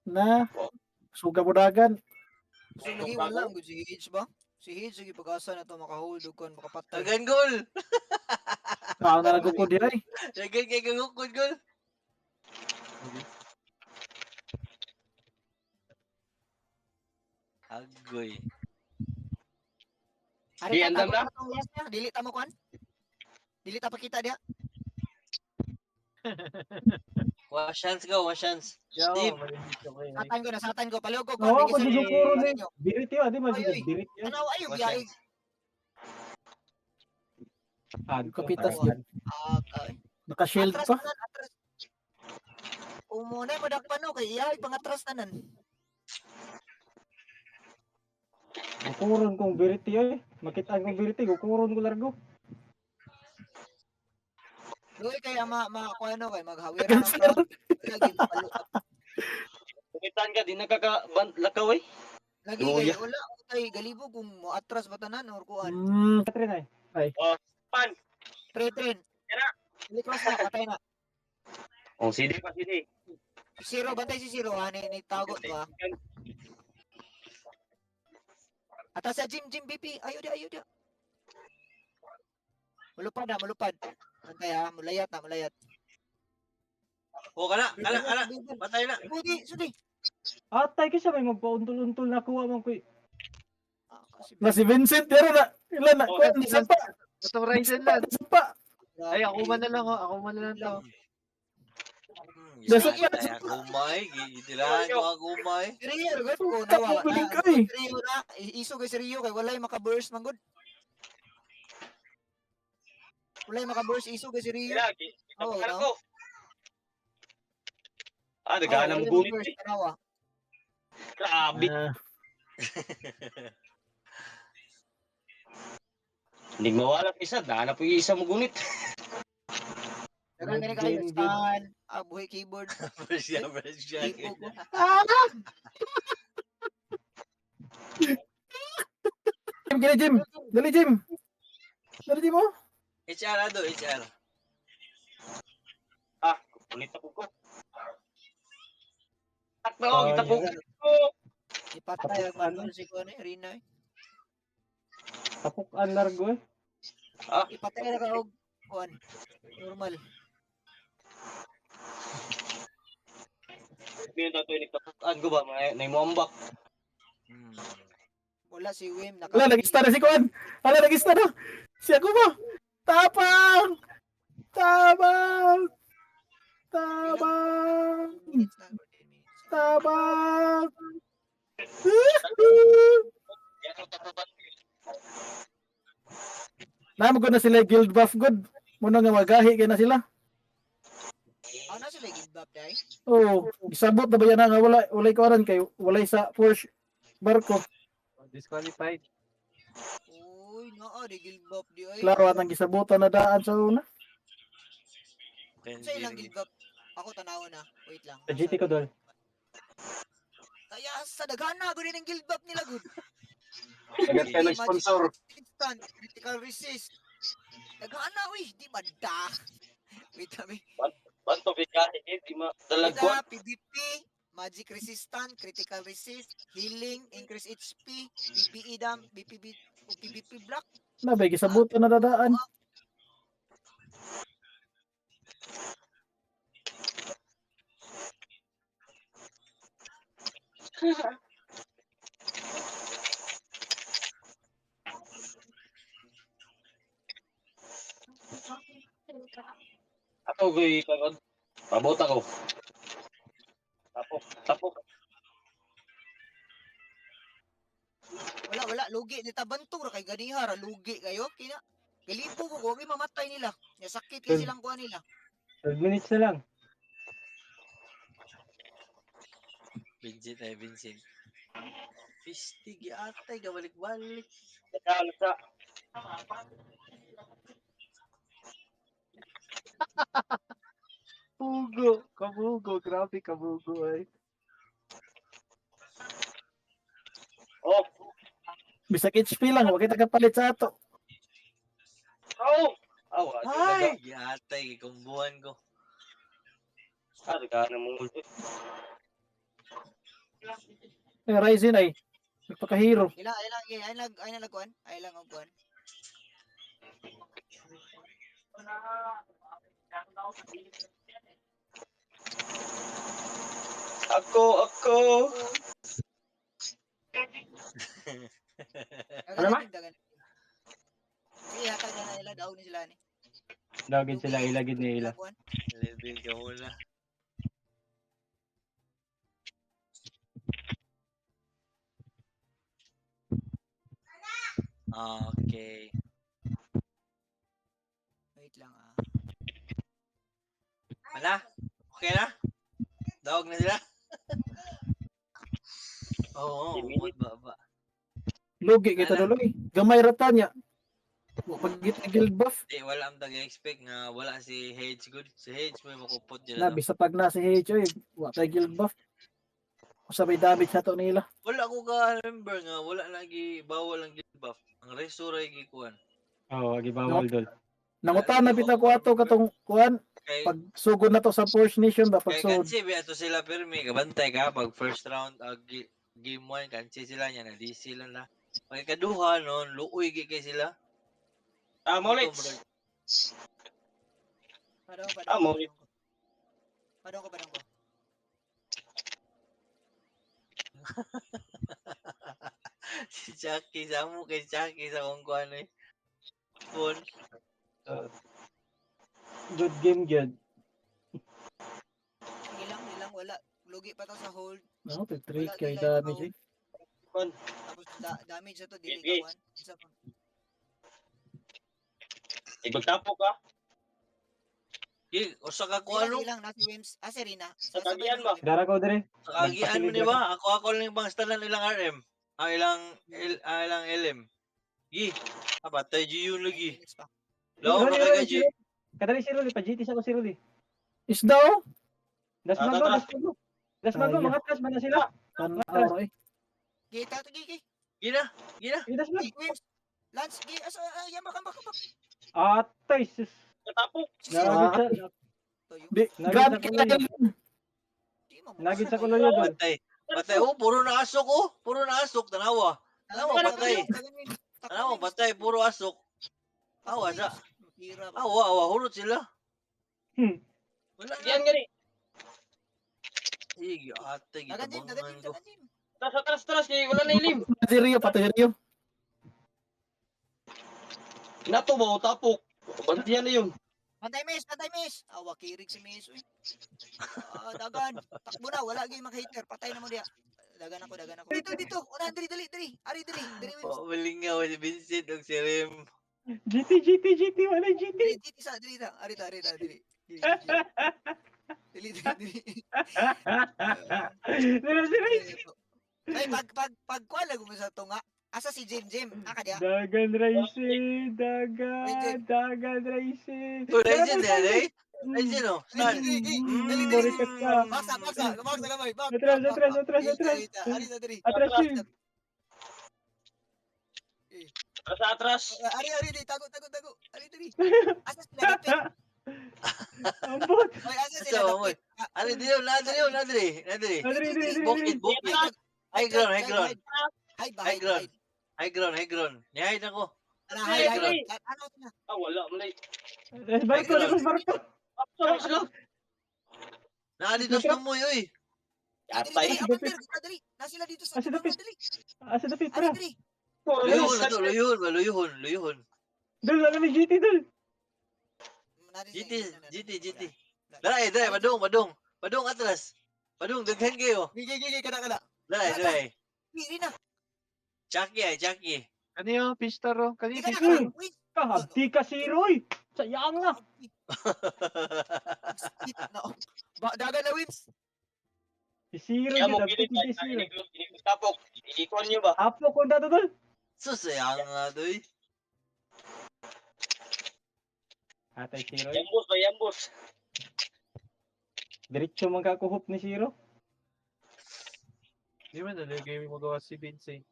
Na. Suga budagan. So, lagi wala ang good si Hitch ba? Si Hitch, sige pag-asa na to makahold o kon makapatay. Tagan gol. Kaya na nagukod yan, eh. Tagan kay gangukod gol. Agoy. Ari Di, andam na? Dili ta mo kuan? Dili ta pakita dia. One chance go, one chance. Yo, Steve. Satan ko, palugog ko. Oo, ko bigay sa jud puro inyo. ni. Birit yo, di man Oy, jud oy. birit yo. Ano ayo One biyahe? chance. Kapitas Kapitas. yun. Okay. Naka-shield Atras pa. na, atras. Umuna mo dakpan no kay iyahay pangatras tanan. Gukuron kong birit yo eh. Makita kong birit gukuron ko largo. Doy kay kuan no kay maghawir na ng lagi palo. Kumitan ka, di nakaka-lakaw eh. Lagi Oh, kay yeah. wala ko kay galibo kung mo atras ba tanan or kuan. Katrin ay. Pre-train. Yan na. Dili cross na patay na. Oh, CD pa, CD. Si Zero, bantay si Zero ha. Ni tago to ha. Ata sa Jim BP. Ayo dia. Mulupad ha, mulupad. Bantay ha, mulayat na, mulayat. O, kana. Patay na. Sudi. Atay kasi may magpauntol-untol na kuha man ko. Na si Vincent, pero na, ilan na, kuwan, isa pa. Itong Ryzen lang. Isa pa. Ay, ako man na lang, oh. Ako man na lang to. Nasa Isa tayo kumay. Gitilahan ko ang kumay. Si Rio, guys, ko nawa. Balik ka eh. Si Rio na, iso kay si Rio kay walay maka-burst man gud. Walay maka-burst iso kay si Rio. Lagi. Oo, Tapos no? ko. Ah, nagana mo gulit. Grabe. Hindi mawala pa isa. Daan na po yung isa mo gunit. Dagan gani kayo stand, buhay keyboard. Presya. Tipo ko. Jim, gini Jim. Dali Jim. Dali Jim oh. HR ado, HR. Ah, kulit ako ko. Takbo, takbo. Ipatay ang manual si Kuan Rina. Tapukan largo eh. Ipatay na ka og Kuan. Normal. May dato ni tapukan ko ba? May moambak. Wala si Wim Ala, nag-star na si Kuan. Ala, nag-star na. Si ako ba? Tapang! Tabang! Namo ko na sila guild buff good. Muna nga magahi kay na sila. Ano sila gibab dai? Oo, gisabot na ba yan nga walay kawaran kay walay sa Porsche barko. Disqualified. Uy, naa di gilbab di ay. Klaro ang gisabotan na daan sa una. Sa ilang gilbab. Ako tanaw na. Wait lang. Sa GT ko dol. Kaya sa dagana gud ng gilbab nila gud. Agad kayo nag-sponsor. Instant critical resist. Dagana uy, di mada. Wait kami. Banto bigahe, di ma dalagwan. PVP, magic resistant, critical resist, healing, increase HP, PPE dam, PVP block. Nabay gisabotan na dadaan. Ako goy pagod. Pabot ako. Tapok. Wala, lugi ni tabanto ra kay ganiha ra lugi kayo kina. Galipo ko kung mamatay nila. Ya sakit kay silang kuha nila. 12 minutes na lang. Vincent. Fistig atay gabalik-balik. Sa Kabugo, grabe kabugo ay. Oh. Bisag HP lang, wag kita kapalit sa ato. Oh. Ay, atay kumbuhan ko. Nagana mo gulit. Ryzen ay nagpakahiro. Ay lang kuan. Ay lang og kuan. Ako. Ano ba? Sige, hatag na nila daw ni sila ni. Dawagin sila ilagid ni ila. Level ka muna. Okay. Wait lang Ana? Okay na? Dawag na sila? Oo, ba. Lugi kita doloy. Gamay rata niya. Pag guild buff, Wala ang tag-expect nga wala si Hedge good. Si Hedge may makupot dyan. labi sa pag na si H wa tay guild buff. Usabay damage sa to nila. Wala ko ka-remember nga wala lagi bawal ang guild buff. Ang resto ray gikuan. Oo, agi bawal dol. Nangutan na bitaw ko ato katong kuan Kay Pag sugod na to sa First Nation ba pag kay sugod. kansi biya to sila pirmi kabantay ka pag first round game 1 kansi sila nya na DC lang na. Pag ikaduha no, luoy gyud kay sila. Molits. Padong ko. Molits. Padong ko. Si Chucky sa mo kay Chucky sa kung kuan eh. Phone. Good game, good. Ilang, wala. Lugi pa to sa hold. No, 3 Wala, kay delay damage. Tapos damage na to, dili Yes. kawan. Isa pa. Igagtapo ka. Usa ka kuan no. Ilang, nasa Wims. Serena. Sa tagian ba? Dara ko dire. Sa kagian mo Magpasilid di ako. ba? Ako lang bang stalan ilang RM. Ilang LM. Gi. Patay yun lagi. Minutes pa. Lawa Rolly, pa Rolly, kay G. Kadali si Rolly, pa-GT sa ko si Rolly. Isda oh. Das Ah, mago, tara. das mago. Das mago, Ayun. mga atras man na sila. Tanaw eh. Gita to, Gigi. Gina. Das mago. Wims. Lance, Gigi. Yan, baka. Atay, sus. Igagtapo. Nagit sa, Toyo. Di, Nagit God sa kila kuloy. Di mo. Nagit sa kuloy yun. Patay. Oh, puro naasok oh. Puro naasok. Tanawa. Patay. Tanawa, patay. Puro asok. Awa sa. Hira ba? Awa. Hurot sila. Hmm. Wala Diyan na. gani. Sige, ate. Dagan Jim. Gitabangan ko. Atras kay wala na ilim. Si Rio patay Rio. Nato ba tapok. Bantiyan na yun. Pantay miss. Awa, kirig si miss. Uy. Dagan. Takbo na. Wala gay mga hater. Patay na mo diya. Dagan ako. Dito. Una, dali. Ari, Wims. Malingaw si Vincent o si Rem. GT, wala GT. Dili sa. Arita. Dili. Dara si Ray. Ay, pag kuala mo sa tunga. Asa si Jim. Kadiya. Dagan racing, dagan racing. Oh, Ryzen na eh. Ryzen o. Saan? Borikat ka. Baksa gamay. Atras. Arita, diri. Atras yun. Atras. Ari, di, tago. Ari, diri. Asa sila dapit? Ambot. Oy, asa Asa sila mo, dapit? Ano dito? Nadiri. Adri. Bukid. High ground. Hide ba? High ground. Ni-hide ako. Hide. Ano na? Wala mo na. Barko. Naadito sa tumoy, oy. Atay. Dali. Nasila dito sa Asa dapit? dali. Asa dapit Ari, tara. diri. Luyuhon na to. Luyuhon. Dul, wala may GT dul. GT. Daray. Padung. Padung atras. Padung, daghan kayo. Gigi, kada. Daray. Diri na. Chucky. Kaniyo, Pistol, oh. Kaniyo, Diri Pistol. na. Uy, Kahabdi ka si Roy. Sayang na. Dagan na wins. Si Zero Kaya yun. mo Abti pinit si Zero. tapok. Ikon niyo ba? Apo ko na dul. Susayang nga doy. Atay si Roy. Yambos. Diretso man kakuhop ni Zero. Di man nalagay mo magawa si Vincent.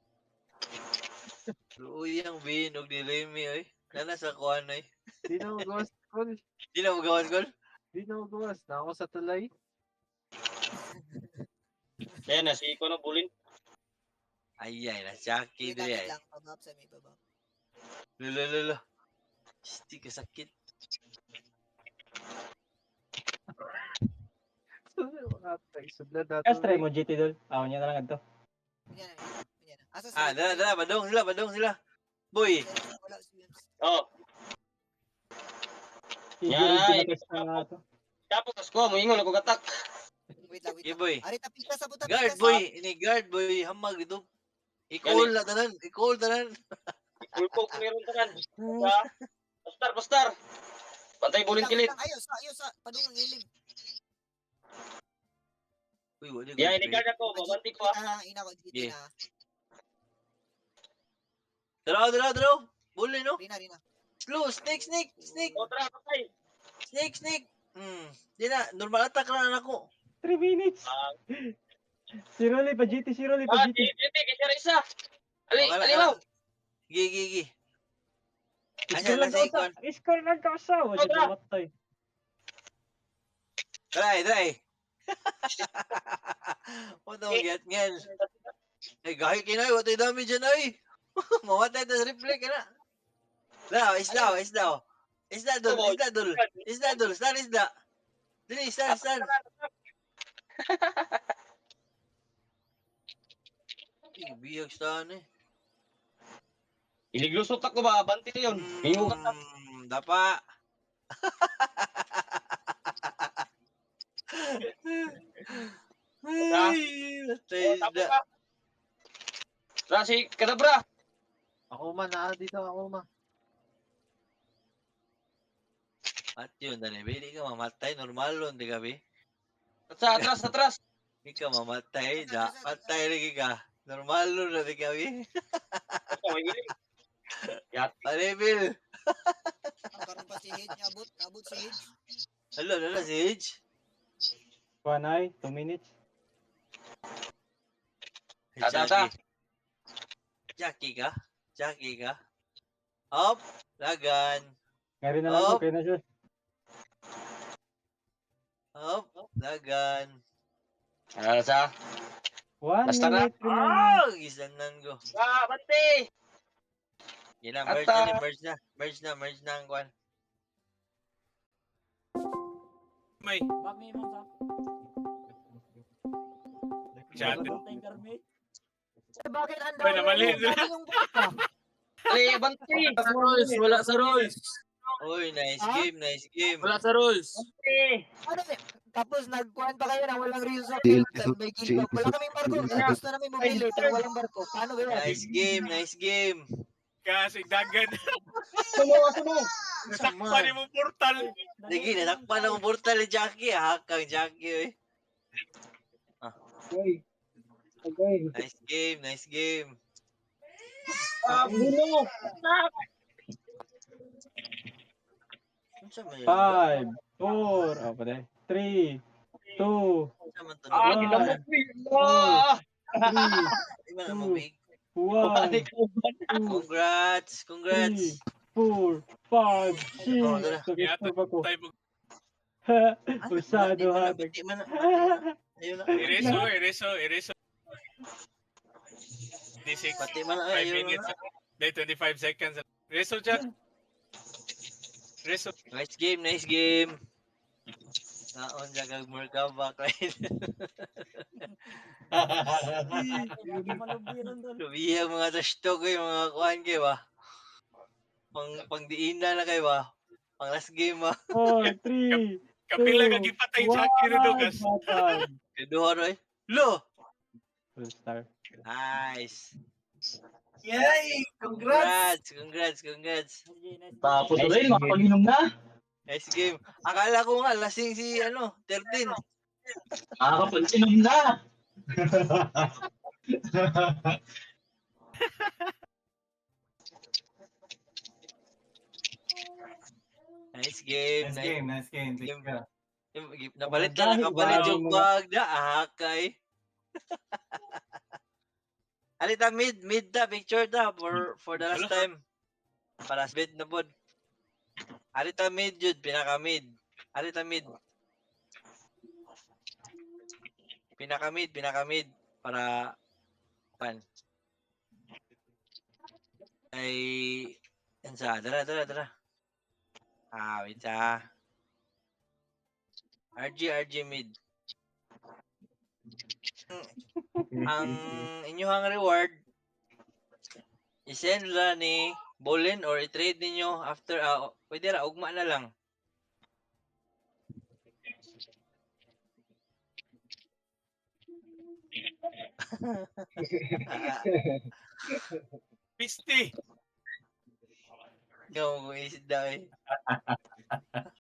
Luyang binog ni Remy, oy. Nana sa kuan, oy. Di na magawas, Tol. Di na magawan gol. Di na magawas. Na ako sa tulay. Kaya na si Ikon ang bulin. Ay, na Chucky doy ay. Lang, pabab sa may pabab. Lolo. Sti kasakit. Atay, sudlad na Kas try mo GT dul. Aw niya na lang adto. Yan na. Asa sila? Dala, badong sila. Boy, Wala si Wims. Oh. Igor Yan. pinakas na to. Tapos ko mo ingon ako gatak. Wait lang. Yeah, boy. Ari, tapita sa buta. guard boy, ini guard boy, hamag dito. Ikol na tanan. Kulko ko meron tanan. Pastar. Pantay bulin kilit. Ayos sa padung ng ilim. Uy, wala Ya, ini kaya ko, mabanti ko. Ina ko dito Yeah. na. Dalaw. Bully no? Rina. Slow, snake. Otra patay. Snake. Di na, normal attack na ako. 3 minutes. Si Rolly pa GT. Isa. Alimaw. Gigi. Score lang ka usa. Wala siya matay. Dry. What the get ngel? Ay, gahi kinay, what ay dami dyan ay. Mamatay tas replay ka na. Isda. Isda dul. Stan isda. Dili, stan. Biyag stan eh. Iliglusot ako ba? Banti yun. Iyong Dapa. Ay, matay isda. Rasi, kadabra. Ako man, dito ako man. At yun, dali, hindi ka mamatay. Normal yun, di ka, be? Atras. Hindi ka mamatay. Patay lagi ka. Normal yun, di ka, be? Palibil. Ang karoon pa si Hedge, abot si Hedge. Hello, si Hedge. Kuan ay, 2 minutes. Tata. Jackie ka? Up, lagan. Ngari na lang Up. okay na siya. Up, lagan. Sa 1 Basta na. minute remaining. Gisanan ko. Banti. Yan na, Ata. merge na ang kwan. May. Masyado. Bakit ang Ay, namali sila. yung bata? Ali, banti. Wala sa rules. Uy, nice Ha? game. Wala sa rules. Banti. Ano eh? Tapos nagkuhan pa kayo na walang reason. May Si gilbog. Wala kaming barko. Gusto namin bumili pero walang barko. Paano ba yan? Nice game. Kasi dagan. Sumo. Nasakpan mo portal. Sige, natakpan ang portal ni Jackie. Kang Jackie, eh. Okay. Nice game. Bulo. Unsa man yun? 5, 4, oh, pwede. 3, 2, Unsa man to? Ginamot mo. 3, Di man ang mabig. 1, 2, Congrats. 3, 4, 5, 6. Yata Nag-stop ako. tayo mag- Usado ha. Di man. Ayun na. Ereso. D6. Pati man 5 ayun minutes. na. Day 25 seconds. Reso, Jack. Reso. Nice game. Naon siya kag Merkaba right. Lubihang mga trash talk ko yung mga kuhan kayo ba? Pangdiina na kayo ba? Pang last game ba? 4, 3, Kapila ka gipatay Jackie Rudugas. Keduha ro eh. Lo! Full star. Nice. Yay! Congrats. Tapos rin, makapaginom na. Nice game. Akala ko nga lasing si 13. Makakapag-inom na. Nice game. Nice game. Napalit Dahil yung mga- bag na. Kay. Alita mid ta picture ta for the last time. Para sa bed na pod. Alita mid jud pinaka mid. Alita mid. Pinaka mid para pan. Ay dara. Wait ha. RG mid. Ang inyong reward isend la ni Bolin or i-trade ninyo after pwede ra ugma na lang. Pisti. Ikaw kung isda eh.